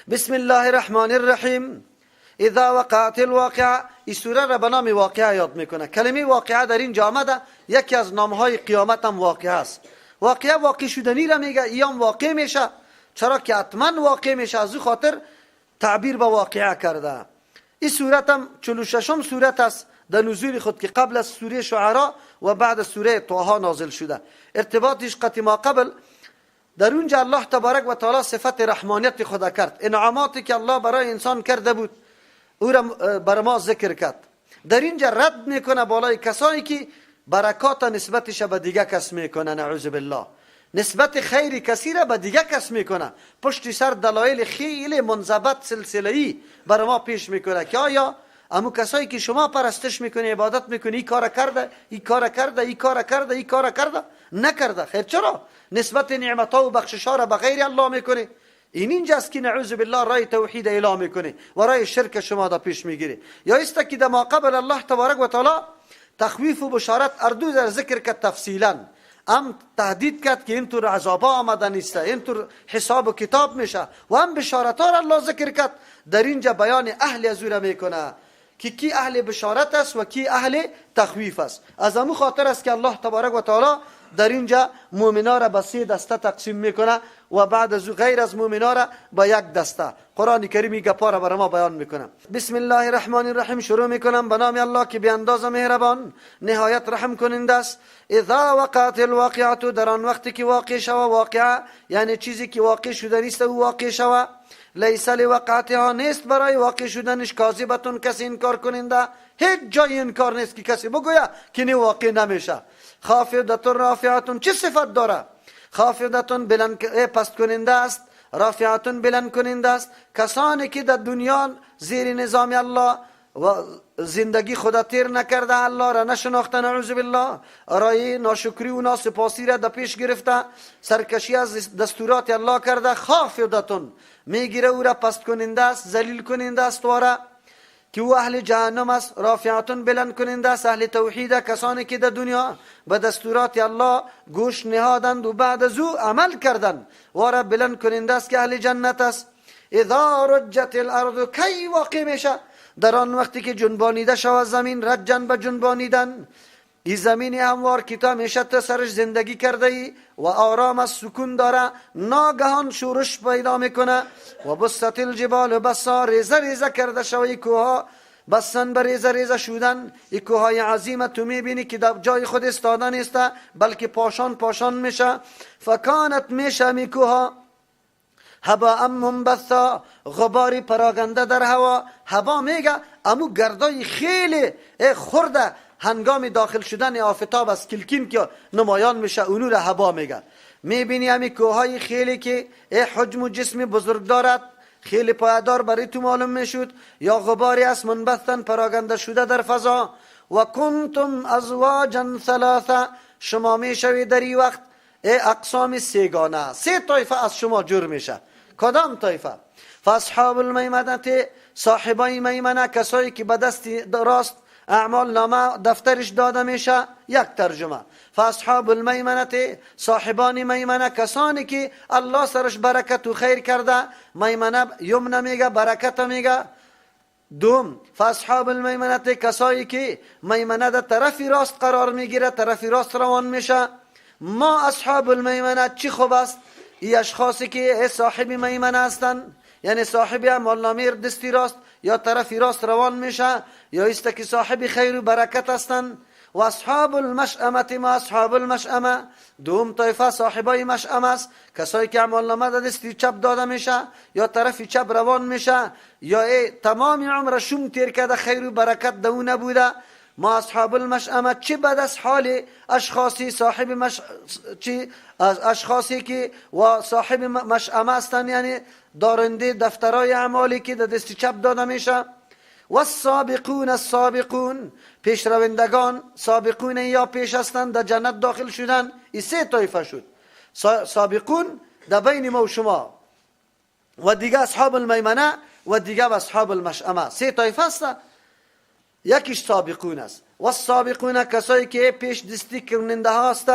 بسم الله الرحمن الرحیم. اذا وقعت الواقعه، این سوره را به نام واقعه یاد میکنه. کلمه واقعه در این آمده، یکی از نامهای قیامت هم واقعه است. واقعه واقع شدنی را میگه، ایام واقع میشه، چرا که حتما واقع میشه، از او خاطر تعبیر به واقعه کرده. این سورت هم 46م سورت است در نزول خود، که قبل از سوره شعراء و بعد از سوره طه نازل شده. ارتباطش قطع ما قبل، در اونجا الله تبارک و تعالی صفت رحمانیت خدا کرد، انعاماتی که الله برای انسان کرده بود او را بر ما ذکر کرد. در اینجا رد میکنه بالای کسانی که برکات نسبتش به دیگه کس میکنه، نعوذ بالله، نسبت خیر کسی را به دیگه کس میکنه، پشت سر دلایل خیلی منضبط سلسله‌ای بر ما پیش میکنه که آیا امو کسایی که شما پرستش میکنی، عبادت میکنی، این کار کرده، این کار کرده، این کار کرده، این کار کرده، نکرده، خیر چرا نسبت نعمت‌ها و بخشش‌ها را به غیر الله میکنی؟ این اینجاست که نعوذ بالله رای توحید اعلام میکنه و رای شرک شما دا پیش میگیره. یا است که در ما قبل الله تبارک و تعالی تخویف و بشارت اردو در ذکر کرد تفصیلا، هم تهدید کرد که اینطور عذابا آمده نیسته، اینطور حساب و کتاب میشه، و هم بشارت ها را الله ذکر کرد. در اینجا بیان اهل از او را میکنه که کی اهل بشارت است و کی اهل تخویف است. از همون خاطر است که الله تبارک و تعالی در اینجا مؤمنا را به 3 دسته تقسیم میکنه و بعد از غیر از مؤمنا را به 1 دسته. قرآن کریم این گپا را برای ما بیان میکنه. بسم الله الرحمن الرحیم. شروع میکنم به نام الله که بی اندازه مهربان نهایت رحم کننده است. اذا وقعت الواقعه، در آن وقتی که واقع شوه، واقعه یعنی چیزی که واقع شده نیست او واقع شوه، لیس لوقعتها، نیست برای واقع شدنش، کاذبتون، کسی انکار کننده، هیچ جای انکار نیست که کسی بگوید که نه واقع نمیشه. خافضتون رافعتون، چه صفت داره؟ خافضتون بلند پست کننده است، رافعتون بلند کننده است. کسانی که در دنیا زیر نظام الله و زندگی خدا تیر نکرده، الله را نشناخته، نعوذ بالله، رای ناشکری و ناسپاسی را در پیش گرفته، سرکشی از دستورات الله کرده، خافضتون میگیره او را پست کننده است، ذلیل کننده است، واره که او اهل جهنم است. رافعتون بلند کننده است، اهل توحید، کسانی که در دنیا به دستورات الله گوش نهادند و بعد از او عمل کردند، واره بلند کننده است که اهل جنت است. اذا رجت الارض، کی واقع میشه؟ در آن وقتی که جنبانیده شود زمین، رجن به جنبانیدن. این زمین هموار که تو همیشه تو سرش زندگی کرده ای و آرام از سکون داره، ناگهان شورش پیدا میکنه. و بسط الجبال بسا، ریزه ریزه کرده شوی کوها، بسن به ریزه ریزه شدن. این کوهای عظیمه تو میبینی که در جای خود استاده نیسته، بلکه پاشان پاشان میشه. فکانت میشه می کوها هبا منبثا، غباری پراگنده در هوا. هوا میگه امو گردای خیلی خورده هنگام داخل شدن آفتاب از کلکین که نمایان میشه، اونو را هوا میگه. میبینی همی کوهای خیلی که حجم و جسم بزرگ دارد، خیلی پایدار برای تو معلوم میشد، یا غباری است منبثن پراگنده شده در فضا. و کنتم ازواجا ثلاثه، شما میشوید در این وقت اقسام 3 گانه، 3 طایفه از شما جور میشه. کدام طایفه؟ فاصحاب المیمنه، صاحبای میمنه، کسایی که به دست راست اعمال نامه دفترش داده میشه. 1 ترجمه. فاصحاب المیمنه، صاحبان میمنه، کسانی که الله سرش برکت و خیر کرده. میمنه یمنه میگه، برکت میگه. 2 فاصحاب المیمنه، کسایی که میمنه در طرف راست قرار میگیره، طرف راست روان میشه. ما اصحاب المیمنه، چی خوب است این اشخاصی که صاحب میمنه هستند، یعنی صاحب اعمال نامه دستی راست یا طرف راست روان میشه، یا است که صاحب خیر و برکت هستند. و اصحاب المشأمه، ما اصحاب المشأمه، 2 طایفه صاحبای مشأمه است، کسایی که اعمال نامه در دستی چپ داده میشه یا طرف چپ روان میشه، یا تمام عمر شوم تیر کرده، خیر و برکت دو نبوده. ما اصحاب المشأمه، چه بد از حال اشخاصی صاحب اشخاصی که و صاحب مشأمه هستند، یعنی دارنده دفترای اعمالی که در دست چپ داده میشه. و السابقون، السابقون، پیشروندگان، سابقون یا پیش هستند در جنت داخل شدن. این 3 طایفه شد. سابقون در بین ما و شما، و دیگه اصحاب المیمنه و دیگه اصحاب المشأمه، 3 طایفه است. یکیش سابقون است. و السابقون، کسایی که پیش دستی کننده هست.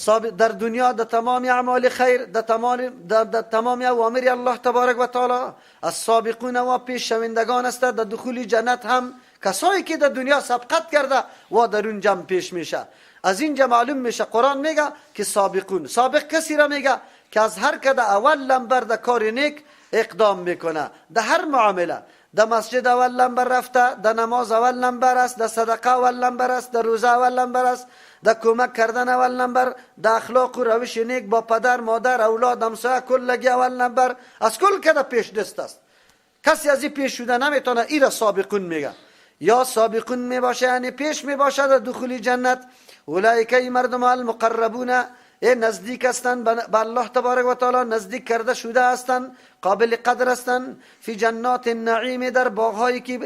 در دنیا در تمام اعمال خیر، در تمام اوامر الله تبارک و تعالی از سابقون و پیش شوندگان است. در دخول جنت هم کسایی که در دنیا سبقت کرده و در اون جمع پیش میشه. از اینجا معلوم میشه قرآن میگه که سابقون، سابق کسی را میگه که از هر کده اول لمبر در کار نیک اقدام میکنه، در هر معامله. در مسجد اول لمبر رفته، در نماز اول لمبر است، در صدقه اول لمبر است، در روزه اول لمبر است، در کمک کردن اول لمبر، در اخلاق و روش نیک با پدر مادر اولاد همسایه کلگی اول لمبر. از کل کده پیش دست است، کسی از این پیش شده نمیتونه. این را سابقون میگه. یا سابقون میباشه یعنی پیش میباشه در دخول جنت. اولئک مردم المقربون، نزدیک هستند به الله تبارک و تعالی، نزدیک کرده شده هستند، قابل قدر هستند. فی جنات النعیم، در باغهایی که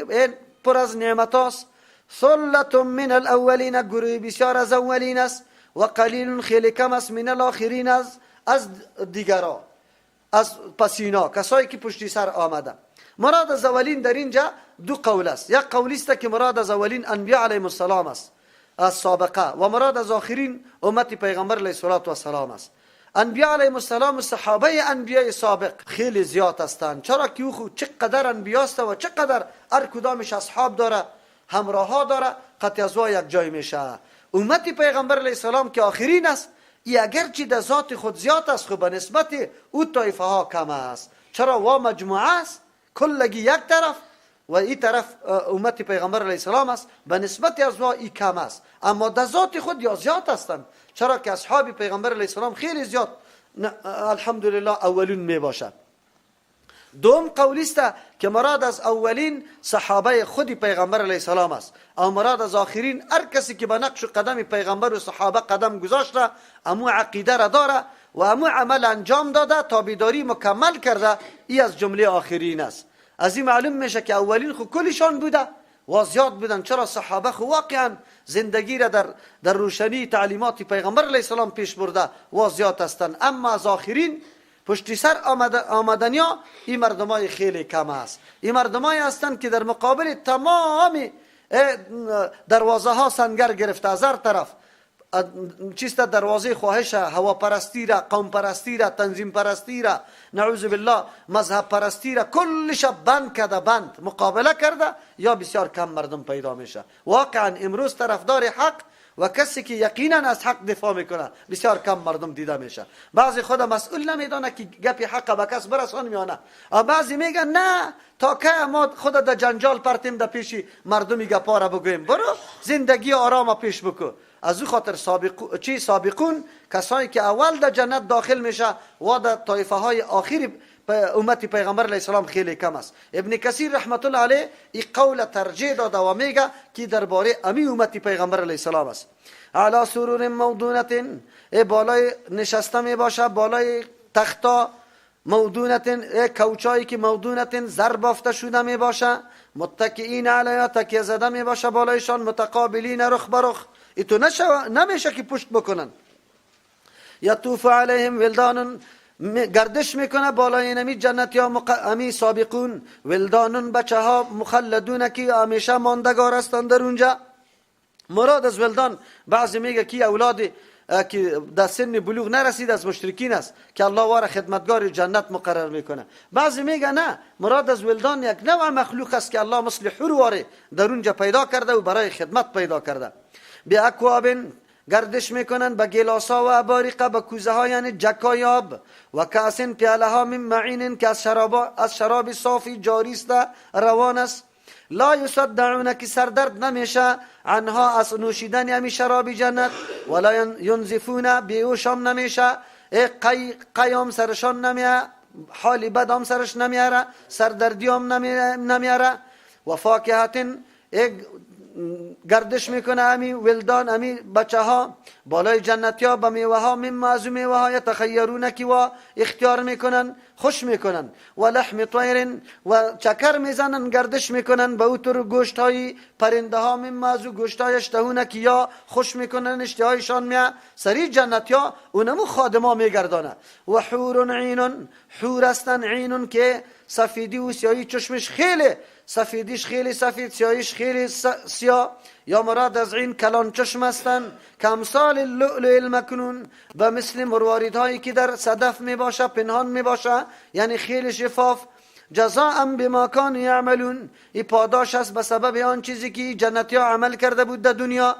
پر از نعمت است. ثلة من الاولین، گروه بسیار از اولین است. و قلیل، خیلی کم است. من الاخرین، از دیگران، از پسینا، کسایی که پشتی سر آمده. مراد از اولین در اینجا دو قول است. یک قولی است که مراد از اولین انبیاء علیهم السلام است، از سابقه، و مراد از آخرین امت پیغمبر علیه السلام است. انبیاء علیهم السلام و صحابه انبیاء سابق خیلی زیاد هستند، چرا که او چقدر انبیاء است و چقدر هر کدامش اصحاب داره، همراه ها داره، قطع از یک جای میشه. امت پیغمبر علیه السلام که آخرین است، ای اگرچه در ذات خود زیاد است، خب به نسبت او طایفه ها کم است. چرا؟ و مجموعه است، کلگی یک طرف و این طرف امت پیغمبر علیه السلام است، به نسبت از وا ای کم است، اما در ذات خود یا زیاد هستند. چرا که اصحاب پیغمبر علیه السلام خیلی زیاد الحمدلله اولین می باشد. دوم قولی است که مراد از اولین صحابه خود پیغمبر علیه السلام است، او مراد از آخرین هر کسی که به نقش و قدم پیغمبر و صحابه قدم گذاشته، امو عقیده را داره و امو عمل انجام داده، تابعداری مکمل کرده، ای از جمله آخرین است. از این معلوم میشه که اولین خو کلشان بوده و زیاد بودن. چرا؟ صحابه خو واقعا زندگی را در روشنی تعلیمات پیغمبر علیه السلام پیش برده و زیاد هستند. اما از آخرین پشتی سر آمدنیا این مردمای خیلی کم است. این مردمای هستند که در مقابل تمام دروازه ها سنگر گرفته، از هر طرف چیست دروازه خواهش، هوا پرستی را، قوم پرستی را، تنظیم پرستی را، نعوذ بالله مذهب پرستی را، کلش بند کرده، بند مقابله کرده، یا بسیار کم مردم پیدا میشه. واقعا امروز طرفدار حق و کسی که یقینا از حق دفاع میکنه بسیار کم مردم دیده میشه. بعضی خود مسئول نمیدانه که گپی حق به کس برسان میانه، و بعضی میگن نه تا که ما خود در جنجال پرتیم در پیش مردمی گپا را بگویم، برو زندگی آرام پیش بکن. از او خاطر سابقون کسایی که اول در جنت داخل میشه و در طایفه های آخری امت پیغمبر علیه السلام خیلی کم است. ابن کثیر رحمت الله علیه این قول ترجیح داده و میگه که درباره امی امت پیغمبر علیه السلام است. علی سرور موضونت، بالای نشسته می باشه، بالای تختا، موضونت کوچایی که موضونت زر بافته شده می باشه، متکئین علیها، تکیه زده می باشه بالایشان، متقابلین رخ به رخ، ایتو نمیشه که پشت بکنن. یطوف علیهم ولدان، گردش میکنه بالای نمی جنت یا امی سابقون، ولدانون بچه ها، مخلدون که همیشه ماندگار هستند در اونجا. مراد از ولدان بعضی میگه که اولادی که در سن بلوغ نرسید از مشرکین است که الله واره خدمتگار جنت مقرر میکنه. بعضی میگه نه، مراد از ولدان یک نوع مخلوق است که الله مثل حور واره در اونجا پیدا کرده و برای خدمت پیدا کرده. به اکواب، گردش میکنن به گلاسا و اباریق، به کوزه ها یعنی جکایاب، و کاسن، پیاله ها، من معین که از شراب صافی جاری است روان است. لا یصدعون، که سردرد نمیشه عنها از نوشیدن همی شراب جنت، ولا ینزفون، بیوشام نمیشه، قیام سرشان نمیه، حالی بد هم سرش نمیاره، سردردی هم نمیاره. و فاکهتن، گردش میکنه امی ولدان، امی بچه ها بالای جنتی ها به میوه ها، مما از میوه ها یتخیرون، که و اختیار میکنن، خوش میکنن. و لحم طیر، و چکر میزنن، گردش میکنن به اوتر گوشت های پرنده ها، مما از گوشت های اشتهونه، که یا خوش میکنن، اشتهایشان میا سری جنتی ها اونمو خادما میگردانه. و حور عینون، حور هستن عینون که سفیدی و سیاهی چشمش خیلی سفیدیش خیلی سفید، سیاهیش خیلی سیاه، یا مراد از این کلان چشم هستند که امثال اللؤلؤ المکنون، به مثل مرواریدهایی که در صدف می باشه، پنهان می باشه، یعنی خیلی شفاف. جزاء بما كانوا يعملون، این پاداش است به سبب آن چیزی که جنتی ها عمل کرده بود در دنیا.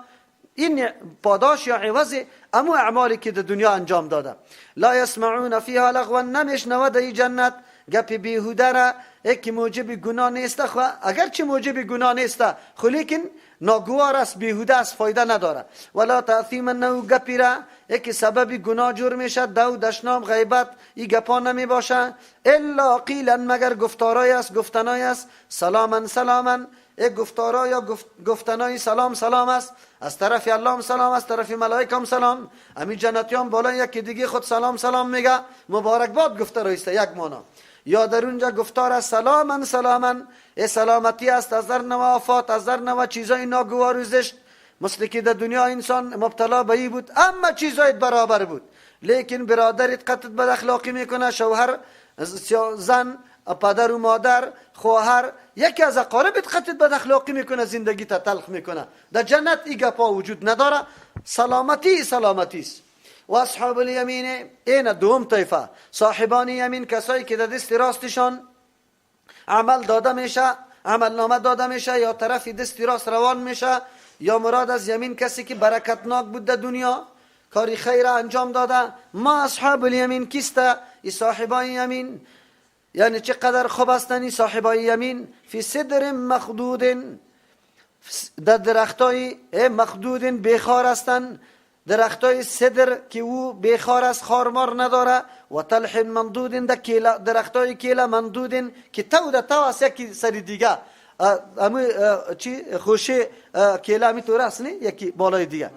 این پاداش یا عوض امو اعمالی که در دنیا انجام داده. لا يسمعون فيها لغوا، نمیشنوه در جنت گپ بیهوده را که موجب گناه نیست. اگر چه موجب گناه نیست خو لیکن ناگوار است، بیهوده است، فایده نداره. ولا تأثیم، نو گپی را که سبب گناه جور میشه، دو دشنام غیبت این گپا نمی باشه. الا قیلا، مگر گفتارای است، گفتنای است. سلاما سلاما، یک گفتارا یا گفتنای سلام سلام است، از طرف الله هم سلام، از طرف ملائکه هم سلام. امی جنتیان بالا یکی دیگه خود سلام سلام میگه، مبارک باد گفتارا است یک مانا. یا در اونجا گفتار است سلاما سلاما، سلامتی است از در نوع آفات، از در نوع چیزای ناگوار و زشت. مثل که در دنیا انسان مبتلا به این بود اما چیزای برابر بود، لیکن برادرت قطعت بد اخلاقی میکنه، شوهر، زن، پدر و مادر، خواهر، یکی از اقاربت قطعت بد اخلاقی میکنه، زندگی تا تلخ میکنه. در جنت این گپا وجود نداره، سلامتی سلامتی است. و اصحاب الیمین، این دوم طیفه، صاحبان یمین، کسایی که در دست راستشان عمل داده میشه، عمل نامه داده میشه، یا طرف دست راست روان میشه. یا مراد از یمین کسی که برکتناک بود در دنیا، کاری خیر انجام داده. ما اصحاب الیمین کیسته؟ ای صاحبان یمین، یعنی چقدر خوب هستند صاحبان یمین. فی صدر مخدود، در درختای مخدود بیخار هستند، درختای صدر که او بیخار است، خارمار نداره. و طلح ممدود، درختای کیله ممدود که تو در تو است، یکی سری دیگه خوشه کیله می طور است، یکی بالای دیگه.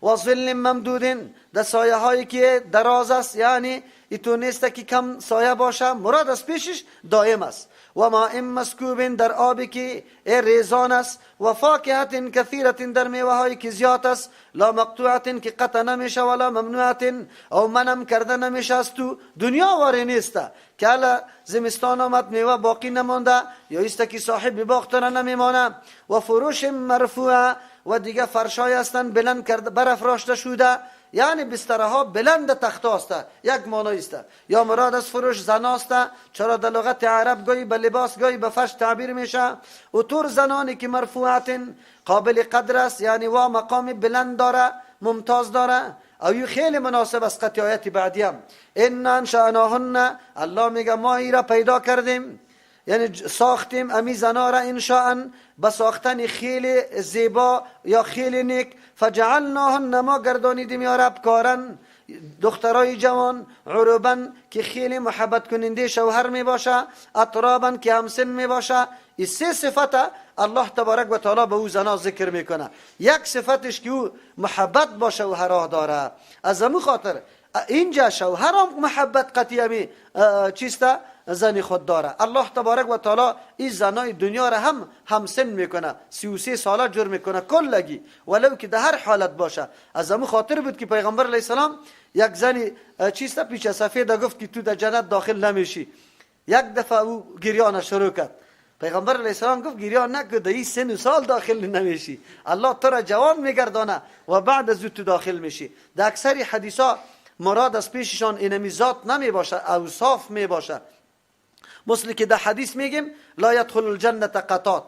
و ظل ممدود، در سایه هایی که دراز است، یعنی ایتو نیست که کم سایه باشه، مراد از پیشش دائم است. و ماء مسکوب، در آبی که ریزان است. و فاکهة کثیرة، در میوه هایی که زیاد است. لا مقطوعة، که قطع نمیشه، ولا ممنوعة، او منم کرده نمیشه از تو. دنیا واری نیست که حالا زمستان آمد میوه باقی نمانده، یا ایست که صاحب باغ تر نمیمانه. و فروش مرفوعه، و دیگه فرشای هستند بلند کرده برافراشته شده، یعنی بسترها بلند تخت است، یک معنی است. یا مراد از فروش زناست، چرا در لغت عرب گاهی به لباس گاهی به فرش تعبیر میشه. و طور زنانی که مرفوعت، قابل قدر است، یعنی و مقام بلند داره، ممتاز داره. او یو خیلی مناسب است قطعی آیت بعدی هم. ان انشأناهن، الله میگه ما ای را پیدا کردیم، یعنی ساختیم امی زنا را انشاء، به ساختن خیلی زیبا یا خیلی نیک. فجعلناهن، ما گردانیدیم یا رب کارن، دخترای جوان، عربن که خیلی محبت کننده شوهر می باشه، اطرابن که همسن می باشه. این سه صفت الله تبارک و تعالی به او زنا ذکر میکنه. یک صفتش که او محبت با شوهرها داره، از همون خاطر اینجا شوهر هم محبت قطعی چیسته زنی خود داره. الله تبارک و تعالی این زنای دنیا را هم همسن میکنه، 33 ساله جور میکنه کلگی، ولو که در هر حالت باشه. از همون خاطر بود که پیغمبر علیه السلام یک زنی چیسته پیش سفید گفت که تو در جنت داخل نمیشی. یک دفعه او گریان شروع کرد. پیغمبر علیه السلام گفت گریان نکن، در این سن و سال داخل نمیشی، الله تو را جوان میگردانه و بعد از تو داخل میشی. در اکثر حدیثا مراد از پیششان اینمی ذات نمی باشه، اوصاف می باشه. مثل که در حدیث میگیم لا یدخل الجنه قطات،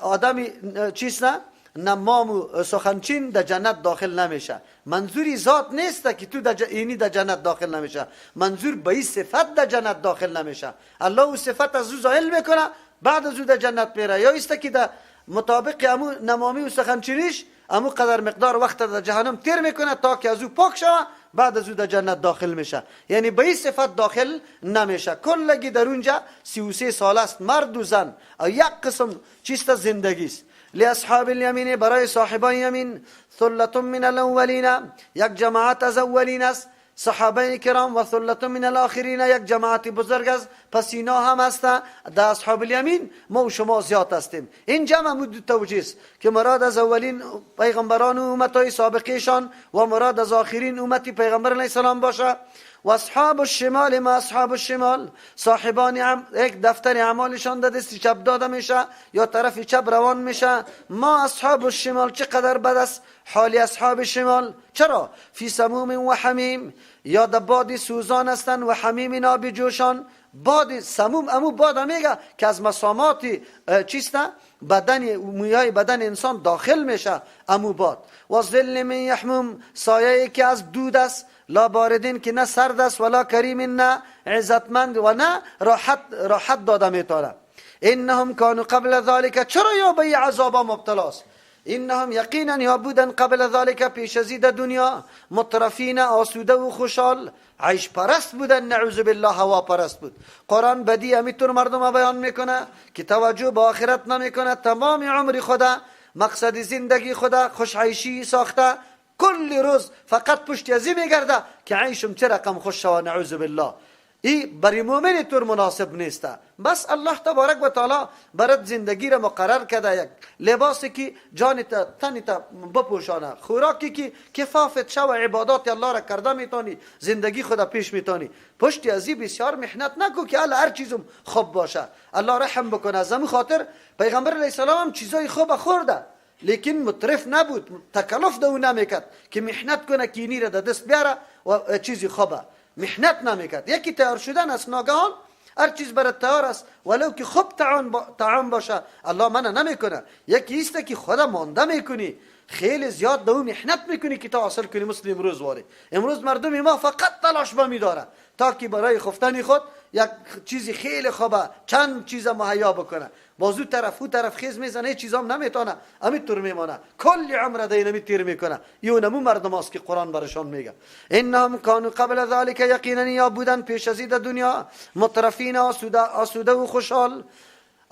آدمی چیست نه نمام و سخنچین در جنت داخل نمیشه. منظوری ذات نیست که تو اینی در جنت داخل نمیشه، منظور به این صفت در جنت داخل نمیشه. الله او صفت از او زائل میکنه، بعد از او در جنت میره. یا است که در مطابق امو نمامی و سخنچینیش امو قدر مقدار وقت در جهنم تیر میکنه تا که از او پاک شوه، بعد از او در جنت داخل میشه. یعنی به این صفت داخل نمیشه. کلگی در اونجا 33 سال است، مرد و زن، و یک قسم چیست زندگی است. لاصحاب الیمین، برای صاحبان یمین، ثلة من الاولین، یک جماعت از اولین است، صحابه کرام، و ثلة من الاخرین، یک جماعت بزرگ است، پس اینا هم هستند. در اصحاب الیمین ما و شما زیاد هستیم. این جمع مود توجیه است که مراد از اولین پیغمبران و امتهای سابقیشان و مراد از آخرین امتی پیغمبر علیه السلام باشه. و اصحاب الشمال ما اصحاب الشمال، صاحبان یک دفتر اعمالشان در دست چپ داده میشه یا طرف چپ روان میشه. ما اصحاب الشمال، چقدر بد است حال اصحاب شمال. چرا؟ فی سموم و حمیم، یا در باد سوزان هستند و حمیم آب جوشان. باد سموم امو باد میگه که از مسامات چیست بدن، مویای بدن انسان داخل میشه امو باد. و ظل من یحموم، سایه که از دود است، لا باردین که نه سرد است ولا کریم نه عزتمند و نه راحت داده میتاره. انهم کانوا قبل ذلك، چرا یا به عذابا مبتلاست؟ اینهم یقینا یا بودن قبل ذلك، پیش از دنیا، مترفین آسوده و خوشحال، عیش پرست بودن، نعوذ بالله هوا پرست بود. قرآن بدی همیتون مردم بیان میکنه که توجه به آخرت نمیکنه، تمام عمر خدا مقصد زندگی خدا خوشعیشی ساخته، کل روز فقط پشت ازی میگرده که عیشم چه رقم خوش شوه، نعوذ بالله. این برای مؤمن طور مناسب نیسته. بس الله تبارک و تعالی برات زندگی را مقرر کرده، یک لباسی که جانت تنت بپوشانه، خوراکی که کفافت شو، عبادات الله را کرده میتونی، زندگی خدا پیش میتونی. پشت ازی بسیار محنت نکو که هر چیزم خوب باشه. الله رحم بکنه. از همین خاطر پیغمبر علیه السلام هم چیزای خوب خورده، لیکن مترف نبود، تکلف دو نمیکرد که محنت کنه که اینی را دست بیاره و چیزی خوبه. محنت نمیکرد. یکی تیار شدن از ناگهان هر چیز برات تیار است، ولو که خوب طعام باشه الله منع نمیکنه. یکی است که خدا مانده میکنی، خیلی زیاد دو محنت میکنی که تا حاصل کنی. مثل امروز واره، امروز مردم ما فقط تلاش با میداره تا که برای خفتن خود یک چیزی خیلی خوبه چند چیز مهیا بکنه، بازو طرف و طرف خیز میزنه، هیچ چیزام نمیتونه، همینطور میمونه، کل عمر دینمی تیر میکنه. یونمو مردم است که قرآن برشان میگه. انهم کانوا قبل ذلك، یقینا یا بودن پیش از دنیا، مترفین آسوده و خوشحال،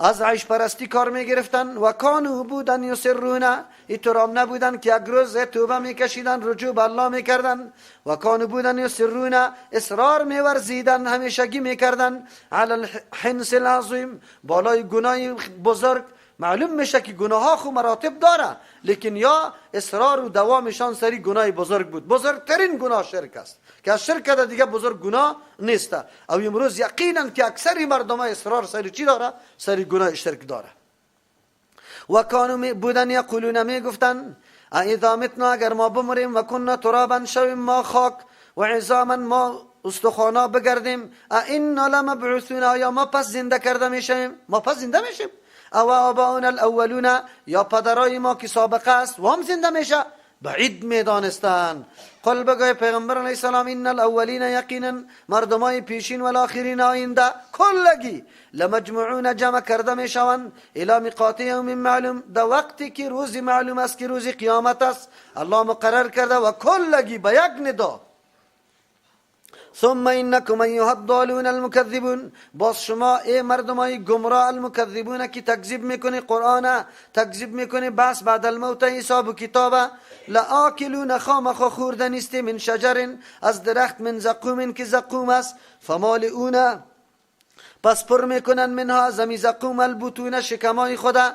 از عیش پرستی کار میگرفتن. و کانوا بودن یسرون، ایترام نبودن که یک روز توبه میکشیدن، رجوع به الله میکردن. و کانوا بودن یسرون، اصرار میورزیدن، همیشگی میکردن، علی الحنس العظیم، بالای گناه بزرگ. معلوم میشه که گناه ها خو مراتب داره، لیکن یا اصرار و دوامشان سری گناه بزرگ بود. بزرگترین گناه شرک است که از شرک ده دیگه بزرگ گناه نیست. او امروز یقینا که اکثری مردم اصرار سری چی داره؟ سری گناه شرک داره. و کانوا بودن یقولون، میگفتن اذا متنا، اگر ما بمریم، و کنا ترابا، شویم ما خاک، و عظاما، ما استخوانا بگردیم، اینا لمبعوثون، یا ما پس زنده کرده میشیم، ما پس زنده میشیم. او آباؤنا الاولون، یا پدرای ما که سابقه است و هم زنده میشه. بعید میدانستن. قل بگوی پیغمبر علیه السلام ان الاولین، یقینا مردمای پیشین و الاخرین آینده کلگی، لمجموعون، جمع کرده میشوند، الی میقات یوم معلوم، در وقتی که روز معلوم است که روز قیامت است الله مقرر کرده، و کلگی به یک ندا. ثم انکم ایها الضالون المکذبون، باز شما ای مردمای گمراه، المکذبون که تکذیب میکنی قرآن، تکذیب میکنی بس بعد الموت، حساب و کتابه. لآکلون، خامخا خوردن است، من شجر، از درخت، من زقوم، که زقوم است، فمالئون، پس پر میکنن منها از همی زقوم، البطون، شکمای خدا،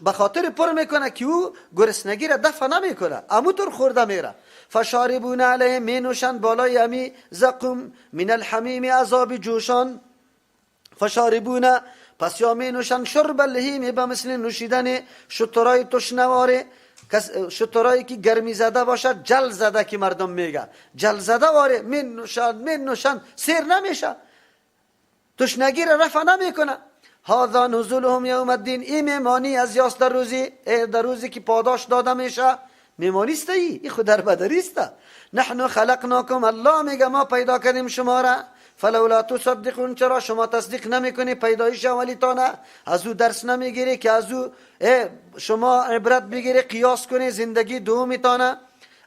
به خاطر پر میکنه که او گرسنگی را دفع نمیکنه، اموتر خورده میره. فشاربون علیه، می نوشن بالای امی زقوم، من الحمیم، عذاب جوشان. فشاربون، پس یا می نوشن، شرب الهیم، به مثل نوشیدن شترای تشنواره، شترایی که گرمی زده باشه، جل زده که مردم میگه، جل زده واره، می نوشن سیر نمیشه، تشنگی را رفع نمیکنه. هذا نزولهم یوم الدین، این میمانی از یاست در روزی که پاداش داده میشه. میمانی است این خود در بدری است. نحن خلقناکم، الله میگه ما پیدا کردیم شما را، فلولا تصدقون، چرا شما تصدیق نمیکنی پیدایش اولیتانه؟ از او درس نمیگیری که از او شما عبرت بگیری، قیاس کنی زندگی دومیتانه؟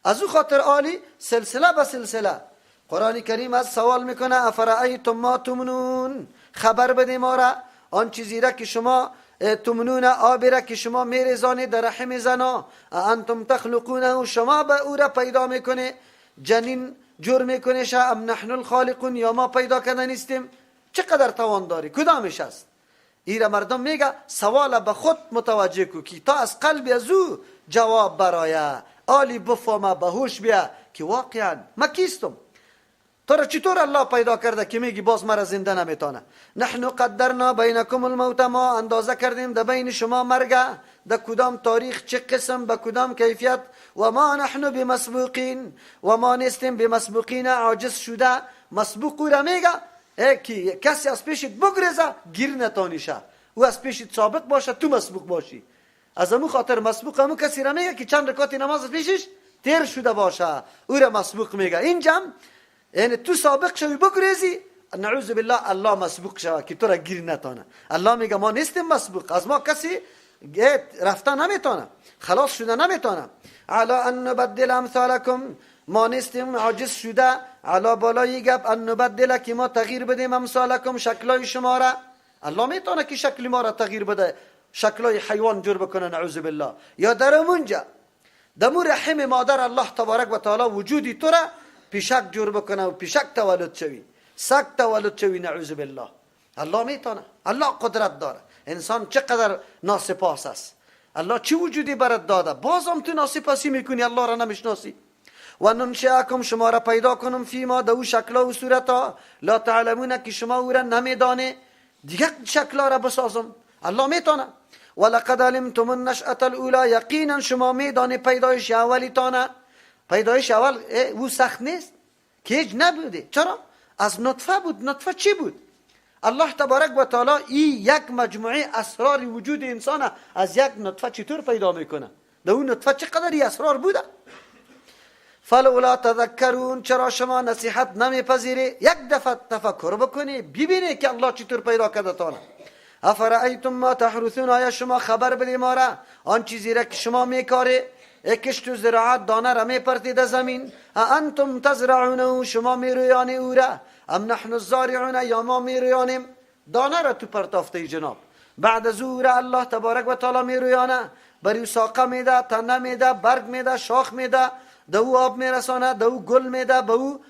از او خاطر عالی سلسله به سلسله قرآن کریم از سوال میکنه، افرأیتم ما تمنون، خبر بده ما را آن چیزی را که شما تمنون، آبی را که شما میریزانی در رحم زنا، انتم تخلقونه، و شما به او را پیدا میکنه، جنین جور میکنه، ام نحن الخالقون، یا ما پیدا کردن نیستیم؟ چقدر توان داری؟ کدامش است؟ ایرا مردم میگه سوال به خود متوجه کو که تا از قلب از او جواب برایه، آلی بفهمه، به هوش بیا که واقعا ما کیستم. تو را چطور الله پیدا کرده که میگی باز مرا زنده نمیتونه؟ نحن قدرنا بینکم الموت، ما اندازه کردیم در بین شما مرگ، در کدام تاریخ، چه قسم، به کدام کیفیت. و ما نحن بمسبوقین، و ما نیستیم بمسبوقین، عاجز شده. مسبوق او را میگه که کسی از پیشت بگریزه گیر نتانیشه، او از پیشت سابق باشه تو مسبوق باشی. از امو خاطر مسبوق همو کسی را میگه که چند رکعت نماز از پیشش تیر شده باشه، او را مسبوق میگه. اینجا یعنی تو سابق شوی بگریزی، نعوذ بالله الله مسبوق شوه که تو را گیر نتانه. الله میگه ما نیستیم مسبوق، از ما کسی رفته نمیتونه، خلاص شده نمیتونه. علا ان نبدل امثالکم، ما نیستیم عاجز شده علا بالای گپ ان نبدل که ما تغییر بدیم امثالکم شکلای شما را. الله میتونه که شکل ما را تغییر بده، شکلای حیوان جور بکنه نعوذ بالله. یا در اونجا دمو رحم مادر الله تبارک و تعالی وجودی تو را پیشک جور بکنه و پیشک تولد شوی، سگ تولد شوی نعوذ بالله. الله میتونه، الله قدرت داره. انسان چقدر ناسپاس است، الله چی وجودی برات داده بازم تو ناسپاسی میکنی، الله را نمیشناسی. و ننشأکم، شما را پیدا کنم فیما دو شکلا و صورتا لا تعلمون، که شما او را نمیدانه، دیگه شکلا را بسازم. الله میتونه. ولقد علمتم النشأة الاولى، یقینا شما میدانه پیدایش اولی تانه. پیدایش اول او سخت نیست که هیچ نبوده. چرا؟ از نطفه بود. نطفه چی بود؟ الله تبارک و تعالی این یک مجموعه اسرار وجود انسان از یک نطفه چطور پیدا میکنه؟ در اون نطفه چقدر اسرار بوده؟ فلولا تذکرون، چرا شما نصیحت نمیپذیری؟ یک دفعه تفکر بکنی ببینی که الله چطور پیدا کرده تانه. افرأیتم ما تحرثون، آیا شما خبر بدی ما را آن چیزی را که شما میکاری؟ کشت و زراعت دانه را میپرتید زمین. انتم تزرعونه، شما میرویانی او را؟ ام نحن الزارعون، یا ما میرویانیم دانه را تو پرتافته جناب. بعد از او را الله تبارک و تعالی میرویانه، بری ساقه میده، تنه میده، برگ میده، شاخ میده، دو آب میرسانه، دو گل میده، به او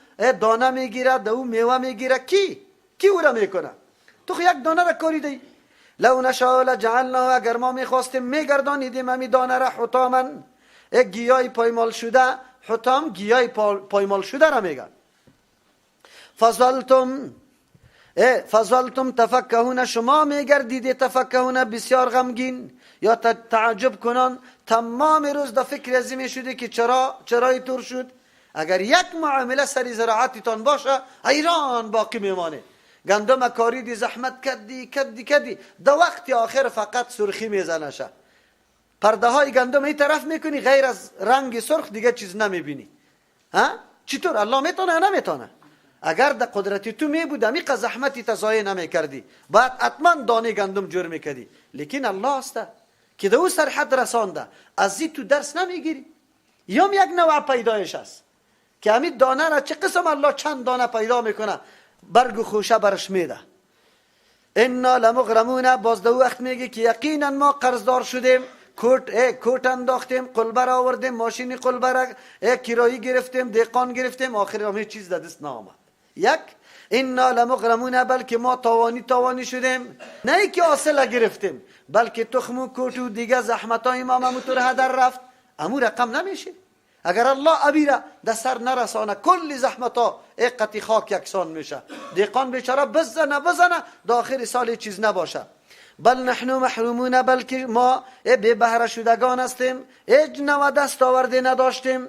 دانه میگیره، دو میوه میگیره. کی او را میکنه؟ تو یک دانه را کاری. لو نشاء لجعلناه، اگر ما میخواستیم میگردانیدیم امی دانه را حطاما، یک گیاه پایمال شده. حطام گیاه پایمال شده را میگن. فظلتم تفکهون، شما میگردید تفکهون بسیار غمگین یا تعجب کنان، تمام روز در فکر ازی میشده که چرا طور شد. اگر یک معامله سری زراعتتان باشه حیران باقی میمانه. گندم کاریدی، زحمت کردی در وقت آخر فقط سرخی میزنه شه. پرده های گندم این طرف میکنی غیر از رنگ سرخ دیگه چیز نمیبینی. چطور؟ الله میتونه نمیتونه؟ اگر در قدرتی تو میبود امیقه زحمتی تضایع نمیکردی، بعد حتما دانه گندم جور میکردی. لیکن الله است که در او سرحد رسانده. از این تو درس نمیگیری؟ یک نوع پیدایش است که همین دانه را چه قسم الله چند دانه پیدا میکنه، برگ و خوشه برش میده. انا لمغرمون، باز دو وقت میگه که یقینا ما قرضدار شدیم. کوت انداختیم، قلبر آوردیم، ماشین قلبر کرایی گرفتیم، دهقان گرفتیم، آخر هم هیچ چیز دست نآمد. یک انا لمغرمون، بلکه ما تاوانی شدیم. نه که حاصل گرفتیم، بلکه تخم و کوت و دیگه زحمتای ما موتور هدر رفت. امو رقم نمیشه. اگر الله ابیره در سر نرسانه کل زحمتا قطی خاک یکسان میشه. دهقان بیچاره بزنه داخل سال چیز نباشه. بل نحن محرومون، بلکه ما بی بهره شدگان هستیم، هیچ نوع دست آورده نداشتیم.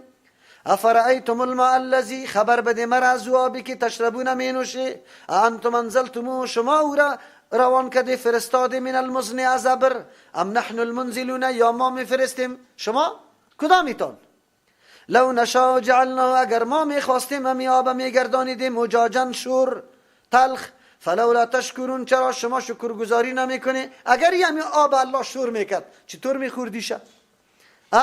افرأیتم الماء الذی، خبر بده مرا از آبی که تشربون مینوشی. انتم انزلتموه، شما او را روان کده فرستاده من المزن از ابر. ام نحن المنزلون، یا ما میفرستیم شما کدامیتان؟ لو نشاء جعلناه، اگر ما میخواستیم امی آب میگردانیدیم مجاجن شور تلخ. فلولا تشکرون، چرا شما شکرگزاری نمیکنی؟ اگر یمی آب الله شور میکرد چطور میخوردیشه؟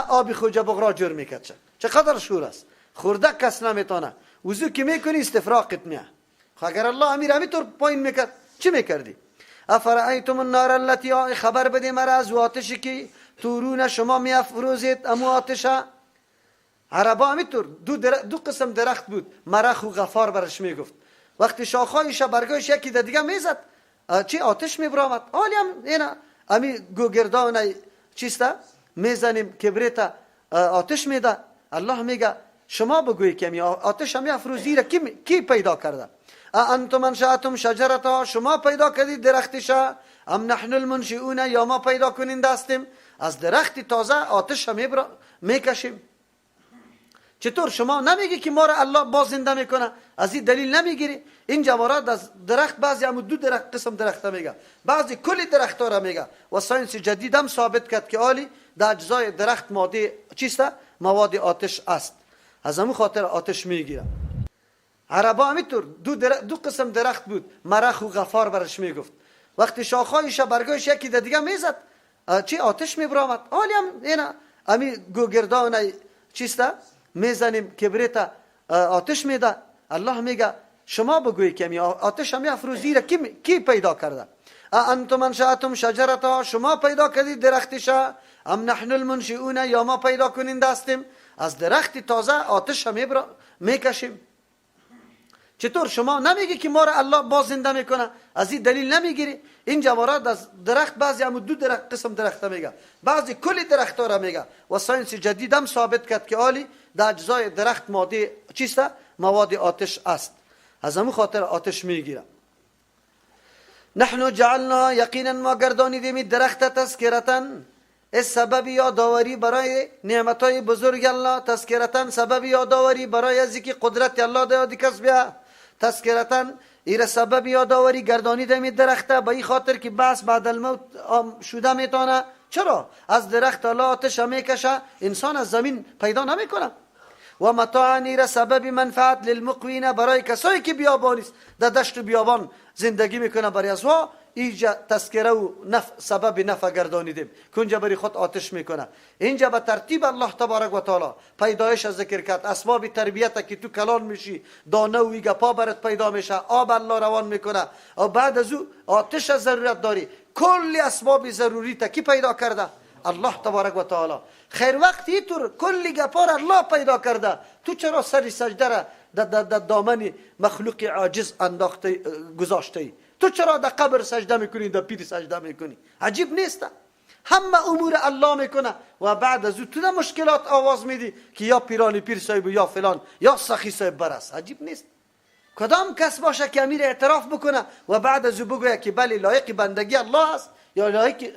آب خوجه بغرا جور میکرد چقدر شور است، خورده کس نمیتونه. وضو که میکنی استفراقت میه. اگر الله امی طور پایین میکرد چی میکردی؟ افرأیتم النار التي، خبر بده مرا از آتشی که تورون شما میافروزید. امو آتشه عربا همینطور دو قسم درخت بود، مرخ و غفار برش میگفت. وقتی شاخهایش برگایش یکی در دیگه میزد چی آتش میبرامد. حالی هم اینا امی گوگردان چیسته میزنیم کبریت آتش میده. الله میگه شما بگویید که آتش هم افروزی را کی پیدا کرده؟ انتم انشأتم شجرتها، شما پیدا کردید درختش، ام نحن المنشئون، یا ما پیدا کننده هستیم؟ از درخت تازه آتش هم میکشیم. چطور شما نمیگی که ما را الله باز زنده میکنه؟ از این دلیل نمیگیری؟ این جوارات از درخت بعضی هم دو درخت قسم درخت میگه، بعضی کلی درخت ها را میگه. و ساینس جدید هم ثابت کرد که آلی در اجزای درخت ماده چیسته؟ مواد آتش است. از همون خاطر آتش میگیره. عربا همینطور دو قسم درخت بود، مرخ و غفار برش میگفت. وقتی شاخهایش برگایش یکی دیگه میزد چی آتش میبرامد. حالی هم اینا امی گوگردان چیسته میزنیم کبریت آتش میده. الله میگه شما بگویید که آتش هم افروزی را کی پیدا کرده؟ انتم انشأتم شجرتها، شما پیدا کردید درختش، ام نحن المنشئون، یا ما پیدا کننده هستیم؟ از درخت تازه آتش هم میکشیم. چطور شما نمیگی که ما را الله باز زنده میکنه؟ از این دلیل نمیگیری؟ این جوارات از درخت بعضی هم دو درخت قسم درخت میگه، بعضی کلی درخت ها را میگه. و ساینس جدید هم ثابت کرد که آلی در اجزای درخت ماده چیسته؟ مواد آتش است. از همون خاطر آتش میگیره. نحن جعلنا، یقینا ما گردانیدیم درخت تذکرتن، سبب یادآوری برای نعمتهای بزرگ الله، تذکرتن سبب یادآوری برای از اینکه قدرت الله دادی کس بیا، تذکرتن ایره سبب یادآوری گردانیدیم درخت به این خاطر که بس بعد الموت شوده میتونه. چرا؟ از درخت الله آتش میکشه، انسان از زمین پیدا نمیکنه. و متاعا ایره سبب منفعت للمقوین، برای کسایی که بیابانی است در دشت و بیابان زندگی میکنه، برای ازوا اینجا تذکره و سبب نفع گردانیدیم که اونجا برای خود آتش میکنه. اینجا به ترتیب الله تبارک و تعالی پیدایش ذکر کرد، اسباب تربیت که تو کلان میشی، دانه و گپا برات پیدا میشه، آب الله روان میکنه، و بعد از او آتش ضرورت داری. کلی اسباب ضروری تا کی پیدا کرده؟ الله تبارک و تعالی. خیر وقتی تو کلی گپا را الله پیدا کرده، تو چرا سر سجده را در دامن مخلوق عاجز انداخته گذاشته؟ تو چرا در قبر سجده میکنی، در پیر سجده میکنی؟ عجیب نیست؟ همه امور الله میکنه و بعد از تو در مشکلات آواز میدی که یا پیرانی پیر صاحب یا فلان یا سخی صاحب برس. عجیب نیست؟ کدام کس باشه که امیر اعتراف بکنه و بعد از بگوید که بله لایق بندگی الله است یا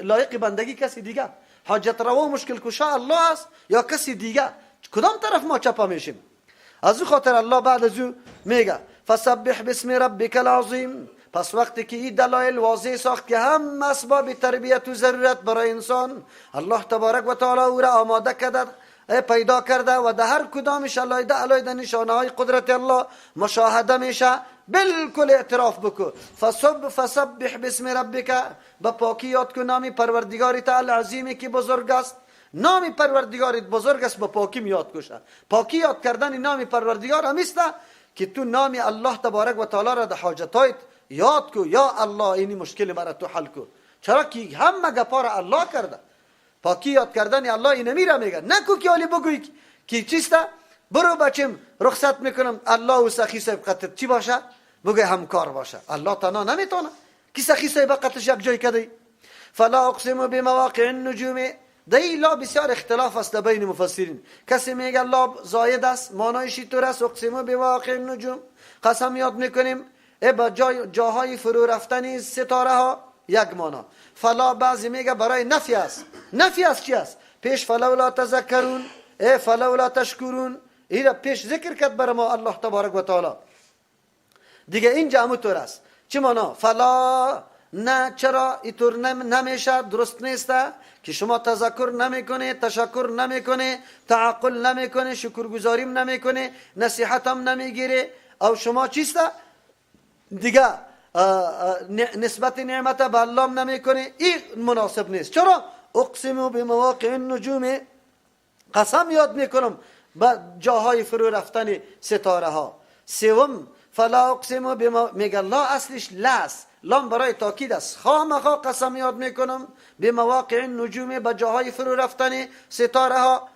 لایق بندگی کسی دیگه؟ حاجت روا و مشکل کشا الله است یا کسی دیگه؟ کدام طرف ما چپا میشیم؟ از او خاطر الله بعد از او میگه فسبح باسم ربک العظیم. پس وقتی که این دلایل واضح ساخت که هم اسباب تربیت و ضرورت برای انسان الله تبارک و تعالی او را آماده کرده، پیدا کرده و در هر کدامش علایده نشانه های قدرت الله مشاهده میشه، بالکل اعتراف بکن. فسبح باسم ربک، با پاکی یاد کن نام پروردگارت العظیمی که بزرگ است. نام پروردگارت بزرگ است، با پاکی یاد کشه. پاکی یاد کردن نام پروردگار همیست که تو نام الله تبارک و تعالی را در حاجتایت یاد کو. یا الله اینی مشکل مرا تو حل کو. چرا که همه گپا را الله کرده. پاکی یاد کردن الله این میره میگه نکو که علی بگوی که چیسته برو بچم رخصت میکنم الله و سخی صاحب قطر چی باشه؟ بگه همکار باشه. الله تنها نمیتونه که سخی صاحب قطرش یک جای کدی. فلا اقسم بمواقع النجوم. دی لا بسیار اختلاف است بین مفسرین. کسی میگه الله زاید است، معنایش اینطور است اقسم بمواقع النجوم، قسم یاد میکنیم با جاهای فرو رفتن ستاره ها، یک معنا. فلا بعضی میگه برای نفی است. نفی است چی است؟ پیش فلولا تذکرون، فلولا تشکرون، این پیش ذکر کرد برای ما الله تبارک و تعالی. دیگه اینجا همونطور است. چی معنا؟ فلا نه، چرا اینطور نمیشه؟ درست نیست که شما تذکر نمیکنه، تشکر نمیکنه، تعقل نمیکنه، شکرگزاریم نمیکنه، نصیحتم نمیگیره، او شما چیست دیگه نسبت نعمت به الله نمیکنه. این مناسب نیست. چرا؟ اقسم بمواقع النجوم، قسم یاد میکنم به جاهای فرو رفتن ستاره ها. سوم فلا اقسم میگه لا اصلش لاس، لام برای تاکید است. خامخا قسم یاد میکنم به مواقع النجوم، به جاهای فرو رفتن ستاره ها.